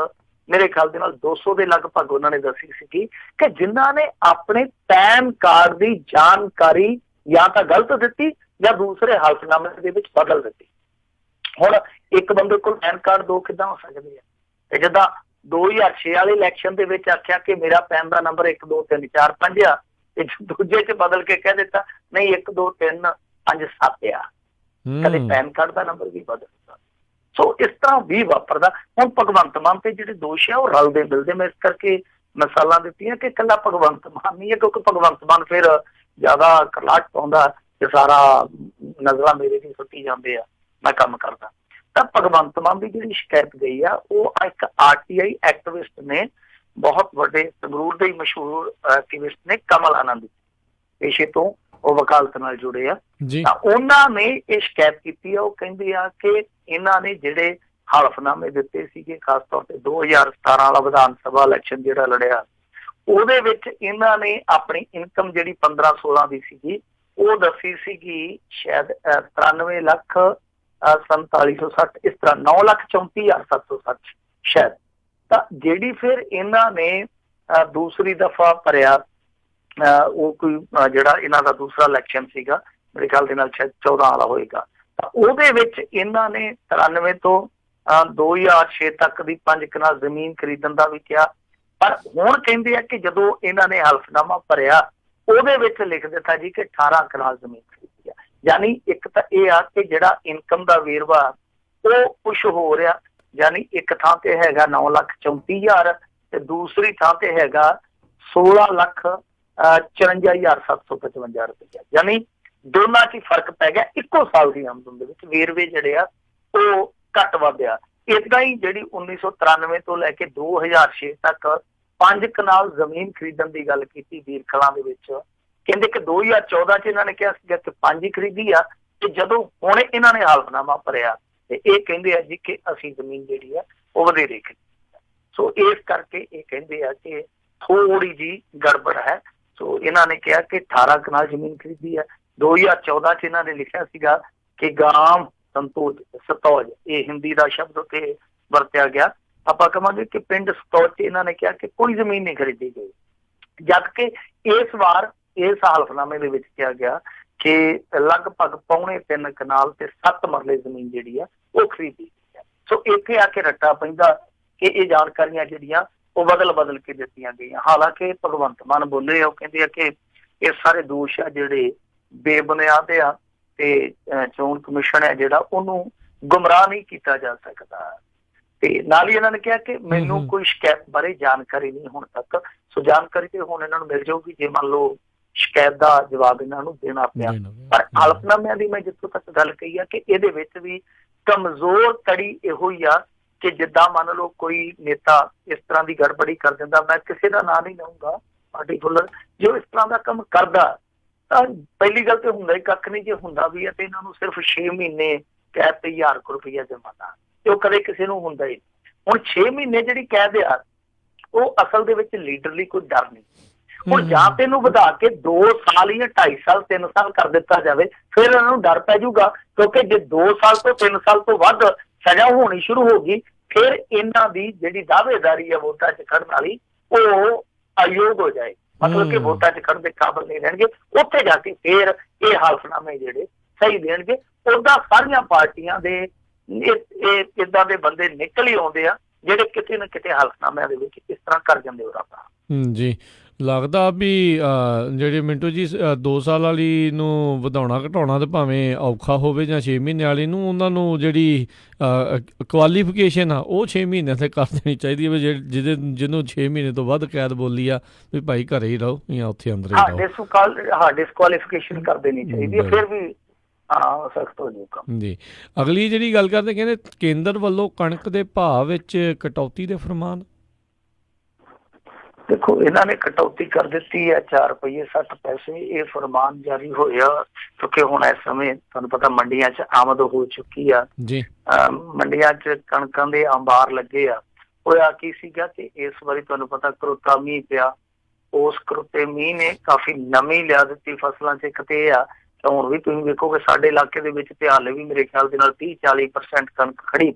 ਮੇਰੇ ਖਿਆਲ ਦੇ ਨਾਲ 200 ਦੇ ਲਗਭਗ ਉਹਨਾਂ ਨੇ ਦੱਸੀ ਸੀਗੀ ਕਿ ਜਿਨ੍ਹਾਂ ਨੇ ਆਪਣੇ ਪੈਨ ਕਾਰਡ ਦੀ ਜਾਣਕਾਰੀ ਜਾਂ ਤਾਂ ਗਲਤ ਦਿੱਤੀ ਜਾਂ ਦੂਸਰੇ ਹਲਫਨਾਮੇ ਦੇ ਵਿੱਚ ਬਦਲ ਦਿੱਤੀ। ਹੁਣ ਇੱਕ ਬੰਦੇ ਕੋਲ ਪੈਨ ਕਾਰਡ 2 ਕਿੱਦਾਂ ਹੋ ਸਕਦੇ ਆ? ਤੇ ਜਿੱਦਾਂ 2006 ਵਾਲੇ ਇਲੈਕਸ਼ਨ ਦੇ ਵਿੱਚ ਆਖਿਆ ਕਿ ਮੇਰਾ ਪੈਨ ਦਾ ਨੰਬਰ 1 2 3 4 5 ਆ, ਤੇ ਦੂਜੇ 'ਚ ਬਦਲ ਕੇ ਕਹਿ ਦਿੱਤਾ ਨਹੀਂ 1 2 3 5 7 ਆ। ਕਦੇ ਪੈਨ ਕਾਰਡ ਦਾ ਨੰਬਰ ਵੀ ਬਦਲਦਾ। ਸੋ ਇਸ ਤਰ੍ਹਾਂ ਵੀ ਵਾਪਰਦਾ। ਹੁਣ ਭਗਵੰਤ ਮਾਨ ਤੇ ਜਿਹੜੇ ਦੋਸ਼ ਆ ਉਹ ਰਲਦੇ ਮਿਲਦੇ, ਮੈਂ ਇਸ ਕਰਕੇ ਮਿਸਾਲਾਂ ਦਿੱਤੀਆਂ ਕਿ ਇਕੱਲਾ ਭਗਵੰਤ ਮਾਨ ਨਹੀਂ ਹੈ, ਕਿਉਂਕਿ ਭਗਵੰਤ ਮਾਨ ਫਿਰ ਜ਼ਿਆਦਾ ਕਰਲਾਟ ਪਾਉਂਦਾ ਕਿ ਸਾਰਾ ਨਜ਼ਰਾਂ ਮੇਰੇ ਦੀ ਸੁੱਟੀ ਜਾਂਦੇ ਆ, ਮੈਂ ਕੰਮ ਕਰਦਾ। ਤਾਂ ਭਗਵੰਤ ਮਾਨ ਦੀ ਜਿਹੜੀ ਸ਼ਿਕਾਇਤ ਗਈ ਆ, ਉਹ ਇੱਕ RTI ਐਕਟਿਵਿਸਟ ਨੇ, ਬਹੁਤ ਵੱਡੇ ਸੰਗਰੂਰ ਦੇ ਮਸ਼ਹੂਰ ਐਕਟਿਵਿਸਟ ਨੇ, ਕਮਲ ਆਨੰਦ, ਪੇਸ਼ੇ ਤੋਂ ਉਹ ਵਕਾਲਤ ਨਾਲ ਜੁੜੇ ਆ। ਤਾਂ ਉਹਨਾਂ ਨੇ ਇਹ ਸ਼ਿਕਾਇਤ ਕੀਤੀ ਆ। ਉਹ ਕਹਿੰਦੇ ਆ ਕਿ ਇਹਨਾਂ ਨੇ ਜਿਹੜੇ ਹਲਫਨਾਮੇ ਦਿੱਤੇ ਸੀਗੇ, ਖਾਸ ਤੌਰ ਤੇ 2017 ਵਾਲਾ ਵਿਧਾਨ ਸਭਾ ਇਲੈਕਸ਼ਨ ਜਿਹੜਾ ਲੜਿਆ, ਉਹਦੇ ਵਿੱਚ ਇਹਨਾਂ ਨੇ ਆਪਣੀ ਇਨਕਮ ਜਿਹੜੀ 15-16 ਦੀ ਸੀਗੀ, ਉਹ ਦੱਸੀ ਸੀਗੀ ਸ਼ਾਇਦ 93 ਲੱਖ 4760, ਇਸ ਤਰ੍ਹਾਂ 9,34,760 ਸ਼ਾਇਦ। ਤਾਂ ਜਿਹੜੀ ਫਿਰ ਇਹਨਾਂ ਨੇ ਦੂਸਰੀ ਦਫਾ ਭਰਿਆ, ਉਹ ਕੋਈ ਜਿਹੜਾ ਇਹਨਾਂ ਦਾ ਦੂਸਰਾ ਇਲੈਕਸ਼ਨ ਸੀਗਾ, ਮੇਰੇ ਖਿਆਲ ਦੇ ਨਾਲ ਸ਼ਾਇਦ 14 ਵਾਲਾ ਹੋਏਗਾ, ਤਾਂ ਉਹਦੇ ਵਿੱਚ ਇਹਨਾਂ ਨੇ 93 ਤੋਂ 2006 ਤੱਕ ਦੀ 5 ਕਨਾਲ ਜ਼ਮੀਨ ਖਰੀਦਣ ਦਾ ਵੀ ਕਿਹਾ। ਪਰ ਹੁਣ ਕਹਿੰਦੇ ਆ ਕਿ ਜਦੋਂ ਇਹਨਾਂ ਨੇ ਹਲਫਨਾਮਾ ਭਰਿਆ, ਉਹਦੇ ਵਿੱਚ ਲਿਖ ਦਿੱਤਾ ਜੀ ਕਿ 18 ਕਨਾਲ ਜ਼ਮੀਨ ਖਰੀਦੀ ਆ। ਯਾਨੀ ਇੱਕ ਤਾਂ ਇਹ ਆ ਕਿ ਜਿਹੜਾ ਇਨਕਮ ਦਾ ਵੇਰਵਾ ਉਹ ਪੁਸ਼ ਹੋ ਰਿਹਾ, ਯਾਨੀ ਇੱਕ ਥਾਂ ਤੇ ਹੈਗਾ 9,34,000 ਤੇ ਦੂਸਰੀ ਥਾਂ ਤੇ ਹੈਗਾ 16,54,755 ਰੁਪਇਆ। ਯਾਨੀ ਦੋਨਾਂ 'ਚ ਹੀ ਫਰਕ ਪੈ ਗਿਆ। ਇੱਕੋ ਸਾਲ ਦੀ ਆਮਦਨ ਦੇ ਵਿੱਚ ਵੇਰਵੇ ਜਿਹੜੇ ਆ ਉਹ ਘੱਟ ਵੱਧ ਆ। ਏਦਾਂ ਹੀ ਜਿਹੜੀ 1993 ਤੋਂ ਲੈ ਕੇ 2006 ਤੱਕ 5 ਕਨਾਲ ਜ਼ਮੀਨ ਖਰੀਦਣ ਦੀ ਗੱਲ ਕੀਤੀ ਵੀਰ ਕਲਾਂ ਦੇ ਵਿੱਚ, ਕਹਿੰਦੇ ਕਿ 2014 'ਚ ਇਹਨਾਂ ਨੇ ਕਿਹਾ ਸੀਗਾ ਕਿ 5 ਹੀ ਖਰੀਦੀ ਆ, ਤੇ ਜਦੋਂ ਹੁਣ ਇਹਨਾਂ ਨੇ ਹਲਫਨਾਮਾ ਭਰਿਆ ਤੇ ਇਹ ਕਹਿੰਦੇ ਆ ਜੀ ਕਿ ਅਸੀਂ ਜ਼ਮੀਨ ਜਿਹੜੀ ਆ ਉਹ ਵਧੇਰੇ ਖਰੀਦੀ ਆ। ਸੋ ਇਸ ਕਰਕੇ ਇਹ ਕਹਿੰਦੇ ਆ ਕਿ ਥੋੜੀ ਜੀ ਗੜਬੜ ਹੈ। ਸੋ ਇਹਨਾਂ ਨੇ ਕਿਹਾ ਕਿ 18 ਕਨਾਲ ਜ਼ਮੀਨ ਖਰੀਦੀ ਆ। 2014 'ਚ ਇਹਨਾਂ ਨੇ ਲਿਖਿਆ ਸੀਗਾ ਕਿ ਗਾਮ ਸਤੌਜ, ਇਹ ਹਿੰਦੀ ਦਾ ਸ਼ਬਦ ਉੱਥੇ ਵਰਤਿਆ ਗਿਆ। ਆਪਾਂ ਕਹਾਂਗੇ ਕਿ ਪਿੰਡ ਸਤੌਜ 'ਚ ਇਹਨਾਂ ਨੇ ਕਿਹਾ ਕਿ ਕੋਈ ਜ਼ਮੀਨ ਨਹੀਂ ਖਰੀਦੀ ਗਈ, ਜਦ ਕਿ ਇਸ ਵਾਰ ਇਸ ਹਲਫਨਾਮੇ ਦੇ ਵਿੱਚ ਕਿਹਾ ਗਿਆ ਕਿ ਲਗਭਗ 3.25 ਕਨਾਲ ਤੇ 7 ਮਰਲੇ ਜ਼ਮੀਨ ਜਿਹੜੀ ਆ ਉਹ ਖਰੀਦੀ ਗਈ ਹੈ। ਸੋ ਇੱਥੇ ਆ ਕੇ ਰੱਟਾ ਪੈਂਦਾ ਕਿ ਇਹ ਜਾਣਕਾਰੀਆਂ ਜਿਹੜੀਆਂ ਉਹ ਬਦਲ ਕੇ ਦਿੱਤੀਆਂ ਗਈਆਂ। ਹਾਲਾਂਕਿ ਭਗਵੰਤ ਮਾਨ ਬੋਲੇ, ਉਹ ਕਹਿੰਦੇ ਆ ਕਿ ਇਹ ਸਾਰੇ ਦੋਸ਼ ਆ ਜਿਹੜੇ ਬੇਬੁਨਿਆਦ ਆ ਤੇ ਚੋਣ ਕਮਿਸ਼ਨ ਹੈ ਜਿਹੜਾ ਉਹਨੂੰ ਗੁੰਮਰਾਹ ਨਹੀਂ ਕੀਤਾ ਜਾ ਸਕਦਾ। ਤੇ ਨਾਲ ਹੀ ਇਹਨਾਂ ਨੇ ਕਿਹਾ ਕਿ ਮੈਨੂੰ ਕੋਈ ਸ਼ਿਕਾਇਤ ਬਾਰੇ ਜਾਣਕਾਰੀ ਨਹੀਂ ਹੁਣ ਤੱਕ। ਸੋ ਜਾਣਕਾਰੀ ਤੇ ਹੁਣ ਇਹਨਾਂ ਨੂੰ ਮਿਲ ਜਾਊਗੀ ਜੇ ਮੰਨ ਲਓ ਸ਼ਿਕਾਇਤ ਦਾ ਜਵਾਬ ਇਹਨਾਂ ਨੂੰ ਦੇਣਾ ਪਿਆ। ਪਰ ਹਲਫਨਾਮਿਆਂ ਦੀ ਮੈਂ ਜਿੱਥੋਂ ਤੱਕ ਗੱਲ ਕਹੀ ਆ ਕਿ ਇਹਦੇ ਵਿੱਚ ਵੀ ਕਮਜ਼ੋਰ ਕੜੀ ਇਹੋ ਹੀ ਆ ਕਿ ਜਿੱਦਾਂ ਮੰਨ ਲਓ ਕੋਈ ਨੇਤਾ ਇਸ ਤਰ੍ਹਾਂ ਦੀ ਗੜਬੜੀ ਕਰ ਦਿੰਦਾ, ਮੈਂ ਕਿਸੇ ਦਾ ਨਾਂ ਨਹੀਂ ਲਊਂਗਾ ਪਾਰਟੀਕੂਲਰ, ਜੋ ਇਸ ਤਰ੍ਹਾਂ ਦਾ ਕੰਮ ਕਰਦਾ, ਤਾਂ ਪਹਿਲੀ ਗੱਲ ਤੇ ਹੁੰਦਾ ਹੀ ਕੱਖ ਨਹੀਂ। ਜੇ ਹੁੰਦਾ ਵੀ ਹੈ ਤੇ ਇਹਨਾਂ ਨੂੰ ਸਿਰਫ 6 ਮਹੀਨੇ ਕੈਦ ਤੇ 1000 ਰੁਪਇਆ ਜਮਾਨਾ, ਤੇ ਉਹ ਕਦੇ ਕਿਸੇ ਨੂੰ ਹੁੰਦਾ ਹੀ। ਹੁਣ 6 ਮਹੀਨੇ ਜਿਹੜੀ ਕੈਦ ਆ ਉਹ ਅਸਲ ਦੇ ਵਿੱਚ ਲੀਡਰ ਲਈ ਕੋਈ ਡਰ ਨਹੀਂ। ਹੁਣ ਜਾਂ ਤੇ ਇਹਨੂੰ ਵਧਾ ਕੇ 2 ਸਾਲ ਜਾਂ 2.5 ਸਾਲ 3 ਸਾਲ ਕਰ ਦਿੱਤਾ ਜਾਵੇ, ਫਿਰ ਇਹਨਾਂ ਨੂੰ ਡਰ ਪੈ ਜਾਊਗਾ, ਕਿਉਂਕਿ ਜੇ 2 ਸਾਲ ਤੋਂ 3 ਸਾਲ ਤੋਂ ਵੱਧ ਸਜ਼ਾ ਹੋਣੀ ਸ਼ੁਰੂ ਹੋ ਗਈ, ਫਿਰ ਇਹਨਾਂ ਦੀ ਜਿਹੜੀ ਦਾਅਵੇਦਾਰੀ ਹੈ ਵੋਟਾਂ 'ਚ ਖੜਨ ਵਾਲੀ ਉਹ ਅਯੋਗ ਹੋ ਜਾਏ, ਮਤਲਬ ਕਿ ਵੋਟਾਂ 'ਚ ਖੜਨ ਦੇ ਕਾਬਲ ਨਹੀਂ ਰਹਿਣਗੇ। ਉੱਥੇ ਜਾ ਕੇ ਫਿਰ ਇਹ ਹਲਫਨਾਮੇ ਜਿਹੜੇ ਸਹੀ ਦੇਣਗੇ। ਉਹਦਾ ਸਾਰੀਆਂ ਪਾਰਟੀਆਂ ਦੇ ਇਦਾਂ ਦੇ ਬੰਦੇ ਨਿਕਲ ਹੀ ਆਉਂਦੇ ਆ ਜਿਹੜੇ ਕਿਤੇ ਨਾ ਕਿਤੇ ਹਲਫਨਾਮਿਆਂ ਦੇ ਵਿੱਚ ਇਸ ਤਰ੍ਹਾਂ ਕਰ ਜਾਂਦੇ ਹੋ ਰੱਬਾ। ਜੀ, ਲੱਗਦਾ ਵੀ ਜਿਹੜੇ ਮਿੰਟੂ ਜੀ 2 ਸਾਲ ਵਾਲੀ ਨੂੰ ਵਧਾਉਣਾ ਘਟਾਉਣਾ ਤਾਂ ਭਾਵੇਂ ਔਖਾ ਹੋਵੇ ਜਾਂ 6 ਮਹੀਨੇ ਵਾਲੀ ਨੂੰ, ਉਹਨਾਂ ਨੂੰ ਜਿਹੜੀ ਕੁਆਲੀਫਿਕੇਸ਼ਨ ਆ ਉਹ 6 ਮਹੀਨਿਆਂ ਤੇ ਕਰ ਦੇਣੀ ਚਾਹੀਦੀ ਹੈ ਵੀ ਜਿਹਨੂੰ 6 ਮਹੀਨੇ ਤੋਂ ਵੱਧ ਕੈਦ ਬੋਲੀ ਆ ਵੀ ਭਾਈ ਘਰੇ ਹੀ ਰਹੋ ਜਾਂ ਉੱਥੇ ਅੰਦਰ ਹੀ ਰਹੋ। ਡਿਸਕੁਆਲੀਫਿਕੇਸ਼ਨ ਕਰ ਦੇਣੀ ਚਾਹੀਦੀ ਹੈ, ਫਿਰ ਵੀ ਸਖਤ ਹੋ ਜਾਊਗਾ ਜੀ। ਅਗਲੀ ਜਿਹੜੀ ਗੱਲ ਕਰਦੇ, ਕਹਿੰਦੇ ਕੇਂਦਰ ਵੱਲੋਂ ਕਣਕ ਦੇ ਭਾਅ ਵਿੱਚ ਕਟੌਤੀ ਦੇ ਫਰਮਾਨ। ਦੇਖੋ, ਇਹਨਾਂ ਨੇ ਕਟੌਤੀ ਕਰ ਦਿੱਤੀ ਹੈ 4 ਰੁਪਏ 60 ਪੈਸੇ। ਇਹ ਫਰਮਾਨ ਜਾਰੀ ਹੋਇਆ ਕਿਉਂਕਿ ਹੁਣ ਇਸ ਸਮੇਂ ਤੁਹਾਨੂੰ ਪਤਾ ਮੰਡੀਆਂ 'ਚ ਆਮਦ ਹੋ ਚੁੱਕੀ ਆ ਜੀ। ਮੰਡੀਆਂ 'ਚ ਕਣਕਾਂ ਦੇ ਅੰਬਾਰ ਲੱਗੇ ਆ। ਹੋਇਆ ਕੀ ਸੀਗਾ ਕਿ ਇਸ ਵਾਰੀ ਤੁਹਾਨੂੰ ਪਤਾ ਕਰੋਤਾ ਮੀਂਹ ਪਿਆ, ਉਸ ਕਰੋਤੇ ਮੀਂਹ ਨੇ ਕਾਫੀ ਨਮੀ ਲਿਆ ਦਿੱਤੀ ਫਸਲਾਂ 'ਚ। ਇੱਕ ਤੇ ਇਹ ਆ ਹੁਣ ਵੀ ਤੁਸੀਂ ਵੇਖੋਗੇ ਸਾਡੇ ਇਲਾਕੇ ਦੇ ਵਿੱਚ ਤੇ ਹਾਲੇ ਵੀ ਮੇਰੇ ਖਿਆਲ ਦੇ ਨਾਲ 30-40% ਕਣਕ ਖੜੀ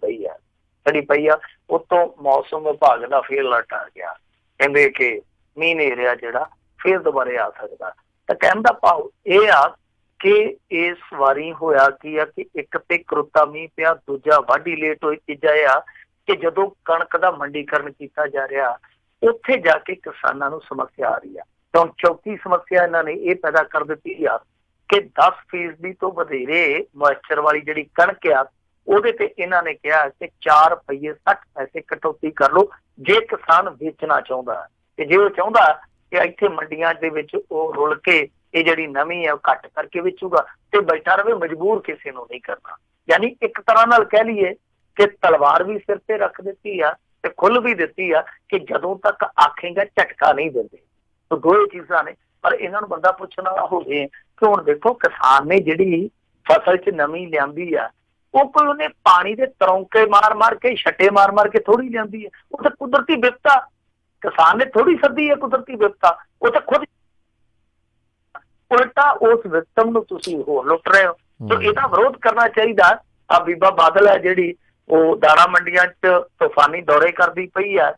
ਪਈ ਆ। ਉਤੋਂ ਮੌਸਮ ਵਿਭਾਗ ਦਾ ਫੇਰ ਅਲਰਟ ਆ ਗਿਆ, ਕਹਿੰਦੇ ਕਿ ਮੀਂਹ ਨੇਰਿਆ ਜਿਹੜਾ ਫੇਰ ਦੁਬਾਰੇ ਆ ਸਕਦਾ। ਤਾਂ ਕਹਿਣ ਦਾ ਭਾਵ ਇਹ ਆ ਕਿ ਇਸ ਵਾਰੀ ਹੋਇਆ ਕੀ ਆ ਕਿ ਇੱਕ ਤੇ ਕਰੋਤਾ ਮੀਂਹ ਪਿਆ, ਦੂਜਾ ਵਾਢੀ ਲੇਟ ਹੋਈ, ਤੀਜਾ ਇਹ ਆ ਕਿ ਜਦੋਂ ਕਣਕ ਦਾ ਮੰਡੀਕਰਨ ਕੀਤਾ ਜਾ ਰਿਹਾ ਉੱਥੇ ਜਾ ਕੇ ਕਿਸਾਨਾਂ ਨੂੰ ਸਮੱਸਿਆ ਆ ਰਹੀ ਆ। ਤਾਂ ਚੌਥੀ ਸਮੱਸਿਆ ਇਹਨਾਂ ਨੇ ਇਹ ਪੈਦਾ ਕਰ ਦਿੱਤੀ ਆ ਕਿ 10% ਤੋਂ ਵਧੇਰੇ ਮੋਇਸਚਰ ਵਾਲੀ ਜਿਹੜੀ ਕਣਕ ਆ ਉਹਦੇ ਤੇ ਇਹਨਾਂ ਨੇ ਕਿਹਾ ਕਿ 4 ਰੁਪਏ 60 ਪੈਸੇ ਕਟੌਤੀ ਕਰ ਲਓ ਜੇ ਕਿਸਾਨ ਵੇਚਣਾ ਚਾਹੁੰਦਾ। ਤੇ ਜੇ ਉਹ ਚਾਹੁੰਦਾ ਕਿ ਇੱਥੇ ਮੰਡੀਆਂ ਦੇ ਵਿੱਚ ਉਹ ਰੁਲ ਕੇ ਇਹ ਜਿਹੜੀ ਨਵੀਂ ਹੈ ਉਹ ਘੱਟ ਕਰਕੇ ਵੇਚੂਗਾ ਤੇ ਬੈਠਾ ਰਵੇ, ਮਜਬੂਰ ਕਿਸੇ ਨੂੰ ਨਹੀਂ ਕਰਨਾ। ਯਾਨੀ ਇੱਕ ਤਰ੍ਹਾਂ ਨਾਲ ਕਹਿ ਲਈਏ ਕਿ ਤਲਵਾਰ ਵੀ ਸਿਰ ਤੇ ਰੱਖ ਦਿੱਤੀ ਆ ਤੇ ਖੁੱਲ ਵੀ ਦਿੱਤੀ ਆ ਕਿ ਜਦੋਂ ਤੱਕ ਆਖੇਗਾ ਝਟਕਾ ਨਹੀਂ ਦਿੰਦੇ। ਤਾਂ ਦੋਏ ਚੀਜ਼ਾਂ ਨੇ। ਪਰ ਇਹਨਾਂ ਨੂੰ ਬੰਦਾ ਪੁੱਛਣ ਵਾਲਾ ਹੋਵੇ ਕਿ ਹੁਣ ਦੇਖੋ ਕਿਸਾਨ ਨੇ ਜਿਹੜੀ ਫਸਲ 'ਚ ਨਮੀ ਲਿਆਂਦੀ ਆ, ਉਹ ਕੋਈ ਉਹਨੇ ਪਾਣੀ ਦੇ ਤਰੌਂਕੇ ਮਾਰ ਕੇ, ਛੱਟੇ ਮਾਰ ਕੇ ਥੋੜੀ ਲਿਆਂਦੀ ਹੈ। ਉਹ ਤਾਂ ਕੁਦਰਤੀ ਵਿਪਤਾ, ਕਿਸਾਨ ਨੇ ਥੋੜੀ ਸੱਦੀ ਹੈ ਕੁਦਰਤੀ ਵਿਪਤਾ, ਉਹ ਤਾਂ ਖੁਦ ਉਲਟਾ ਉਸ ਵਿਕਟਮ ਨੂੰ ਤੁਸੀਂ ਹੋਰ ਲੁੱਟ ਰਹੇ ਹੋ। ਸੋ ਇਹਦਾ ਵਿਰੋਧ ਕਰਨਾ ਚਾਹੀਦਾ। ਆ ਬੀਬਾ ਬਾਦਲ ਹੈ ਜਿਹੜੀ ਉਹ ਦਾਣਾ ਮੰਡੀਆਂ 'ਚ ਤੂਫਾਨੀ ਦੌਰੇ ਕਰਦੀ ਪਈ ਆ,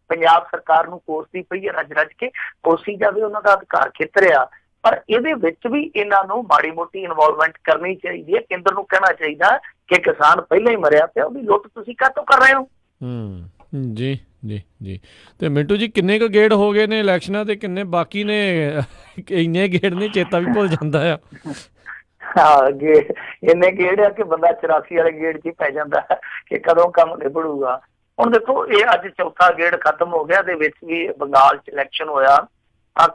ਪੰਜਾਬ ਸਰਕਾਰ ਨੂੰ ਕੋਸਦੀ ਪਈ ਹੈ, ਰੱਜ ਕੇ ਕੋਸੀ ਜਾਵੇ, ਉਹਨਾਂ ਦਾ ਅਧਿਕਾਰ ਖੇਤਰ ਆ। ਪਰ ਇਹਦੇ ਵਿੱਚ ਵੀ ਇਹਨਾਂ ਨੂੰ ਮਾੜੀ ਮੋਟੀ ਇਨਵੋਲਵਮੈਂਟ ਕਰਨੀ ਚਾਹੀਦੀ ਹੈ। ਕੇਂਦਰ ਨੂੰ ਕਹਿਣਾ ਚਾਹੀਦਾ ਕਿ ਕਿਸਾਨ ਪਹਿਲਾਂ ਹੀ ਮਰਿਆ ਪਿਆ, ਉਹਦੀ ਲੁੱਟ ਤੁਸੀਂ ਕਾਹਤੋਂ ਕਰ ਰਹੇ ਹੋ। ਜੀ ਜੀ ਜੀ। ਤੇ ਮਿੰਟੂ ਜੀ ਕਿੰਨੇ ਕੁ ਗੇੜ ਹੋ ਗਏ ਨੇ ਇਲੈਕਸ਼ਨਾਂ ਦੇ, ਕਿੰਨੇ ਬਾਕੀ ਨੇ? ਇੰਨੇ ਗੇੜ ਨਹੀਂ, ਚੇਤਾ ਵੀ ਭੁੱਲ ਜਾਂਦਾ ਆ। ਹਾਂ, ਇੰਨੇ ਗੇੜ ਆ ਕਿ ਬੰਦਾ 84 ਵਾਲੇ ਗੇੜ 'ਚ ਹੀ ਪੈ ਜਾਂਦਾ ਕਿ ਕਦੋਂ ਕੰਮ ਨਿਬੜੂਗਾ। ਹੁਣ ਦੇਖੋ ਇਹ ਅੱਜ ਚੌਥਾ ਗੇੜ ਖਤਮ ਹੋ ਗਿਆ। ਇਹਦੇ ਵਿੱਚ ਵੀ ਬੰਗਾਲ 'ਚ ਇਲੈਕਸ਼ਨ ਹੋਇਆ,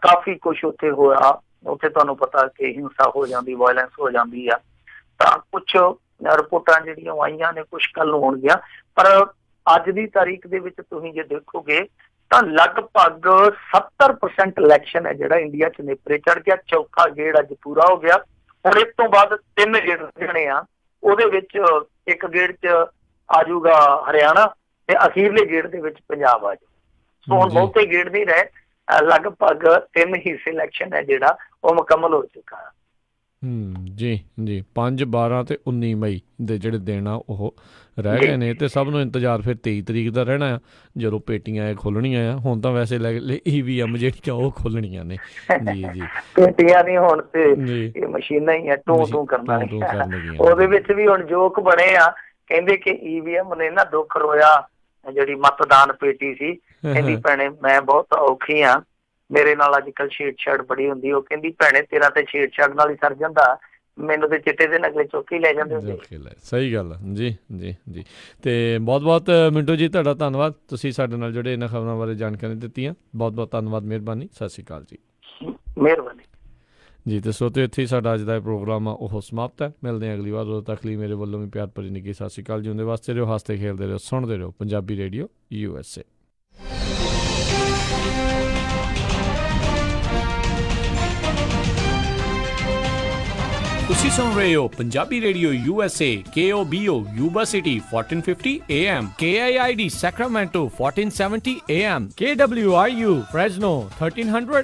ਕਾਫੀ ਕੁਛ ਉੱਥੇ ਹੋਇਆ। ਉੱਥੇ ਤੁਹਾਨੂੰ ਪਤਾ ਕਿ ਹਿੰਸਾ ਹੋ ਜਾਂਦੀ, ਵਾਇਲੈਂਸ ਹੋ ਜਾਂਦੀ ਆ। ਤਾਂ ਕੁਛ ਰਿਪੋਰਟਾਂ ਜਿਹੜੀਆਂ ਆਈਆਂ ਨੇ ਕੁਛ ਕੱਲ ਨੂੰ ਹੋਣਗੀਆਂ। ਪਰ ਅੱਜ ਦੀ ਤਾਰੀਖ ਦੇ ਵਿੱਚ ਤੁਸੀਂ ਜੇ ਦੇਖੋਗੇ ਤਾਂ ਲਗਭਗ 70% ਇਲੈਕਸ਼ਨ ਹੈ ਜਿਹੜਾ ਇੰਡੀਆ 'ਚ ਨੇਪਰੇ ਚੜ ਗਿਆ। ਚੌਥਾ ਗੇੜ ਅੱਜ ਪੂਰਾ ਹੋ ਗਿਆ। ਹੁਣ ਇਸ ਤੋਂ ਬਾਅਦ 3 ਗੇੜ ਰਹਿਣੇ ਆ। ਉਹਦੇ ਵਿੱਚ ਇੱਕ ਗੇੜ 'ਚ ਆਜੂਗਾ ਹਰਿਆਣਾ ਤੇ ਅਖੀਰਲੇ ਗੇੜ ਦੇ ਵਿੱਚ ਪੰਜਾਬ ਆ ਜਾਊ। ਸੋ ਹੁਣ ਬਹੁਤੇ ਗੇੜ ਨਹੀਂ ਰਹੇ, ਲਗਭਗ 3 ਹਿੱਸੇ ਇਲੈਕਸ਼ਨ ਹੈ ਜਿਹੜਾ ਉਹ ਮੁਕੰਮਲ ਹੋ ਚੁੱਕਾ। ਜੀ ਜੀ। 5, 12 ਤੇ 19 ਮਈ ਦੇ ਜਿਹੜੇ ਦਿਨ ਆ ਉਹ ਰਹਿ ਗਏ ਨੇ ਤੇ ਸਭ ਨੂੰ ਇੰਤਜ਼ਾਰ ਫਿਰ 23 ਤਰੀਕ ਦਾ ਰਹਿਣਾ ਆ, ਜਦੋਂ ਪੇਟੀਆਂ ਇਹ ਖੋਲਣੀਆਂ ਆ। ਹੁਣ ਤਾਂ ਵੈਸੇ EVM ਜਿਹੜੀਆਂ ਉਹ ਖੋਲਣੀਆਂ ਨੇ। ਜੀ ਜੀ। ਪੇਟੀਆਂ ਨਹੀਂ, ਹੁਣ ਤੇ ਇਹ ਮਸ਼ੀਨਾਂ ਹੀ ਆ ਟੂ ਕਰਨਾ। ਉਹਦੇ ਵਿੱਚ ਵੀ ਹੁਣ ਜੋਕ ਬਣੇ ਆ, ਕਹਿੰਦੇ ਕਿ EVM ਨੇ ਨਾ ਦੁੱਖ ਰੋਇਆ ਜਿਹੜੀ ਮਤਦਾਨ ਪੇਟੀ ਸੀ। ਕਹਿੰਦੀ ਭੈਣੇ ਮੈਂ ਬਹੁਤ ਔਖੀ ਆ, ਮੇਰੇ ਨਾਲ ਅੱਜ ਕੱਲ੍ਹ ਛੇੜਛਾੜ ਬੜੀ ਹੁੰਦੀ। ਉਹ ਕਹਿੰਦੀ ਭੈਣੇ ਤੇਰਾ ਤੇ ਛੇੜਛਾੜ ਨਾਲ ਹੀ ਸਰ ਜਾਂਦਾ, ਮੈਨੂੰ ਤੇ ਚਿੱਟੇ ਦੇ ਨਕਲੇ ਚੁੱਕ ਹੀ ਲੈ ਜਾਂਦੇ ਹੁੰਦੇ। ਸਹੀ ਗੱਲ ਆ। ਜੀ ਜੀ ਜੀ। ਤੇ ਬਹੁਤ ਬਹੁਤ ਮਿੰਟੂ ਜੀ ਤੁਹਾਡਾ ਧੰਨਵਾਦ, ਤੁਸੀਂ ਸਾਡੇ ਨਾਲ ਜਿਹੜੇ ਇਹਨਾਂ ਖਬਰਾਂ ਬਾਰੇ ਜਾਣਕਾਰੀ ਦਿੱਤੀਆਂ। ਬਹੁਤ ਬਹੁਤ ਧੰਨਵਾਦ, ਮਿਹਰਬਾਨੀ, ਸਤਿ ਸ਼੍ਰੀ ਅਕਾਲ ਜੀ। ਮਿਹਰਬਾਨੀ ਜੀ। ਤੇ ਸੋ ਤੇ ਇੱਥੇ ਹੀ ਸਾਡਾ ਅੱਜ ਦਾ ਇਹ ਪ੍ਰੋਗਰਾਮ ਆ ਉਹ ਸਮਾਪਤ ਹੈ। ਮਿਲਦੇ ਹਾਂ ਅਗਲੀ ਵਾਰ। ਉਦੋਂ ਤੱਕ ਲਈ ਮੇਰੇ ਵੱਲੋਂ ਵੀ ਪਿਆਰ ਭਰੀ ਨਿੱਘੀ ਸਤਿ ਸ਼੍ਰੀ ਅਕਾਲ। ਜਿਉਂਦੇ ਵਾਸਤੇ ਰਹੋ, ਹੱਸਦੇ ਖੇਡਦੇ ਰਹੋ, ਸੁਣਦੇ ਰਹੋ ਪੰਜਾਬੀ ਰੇਡੀਓ USA। ਤੁਸੀਂ ਸੁਣ ਰਹੇ ਹੋ Punjabi radio USA, KOBO Yuba City 1450 AM, KIID Sacramento 1470 AM, KWRU Fresno 1300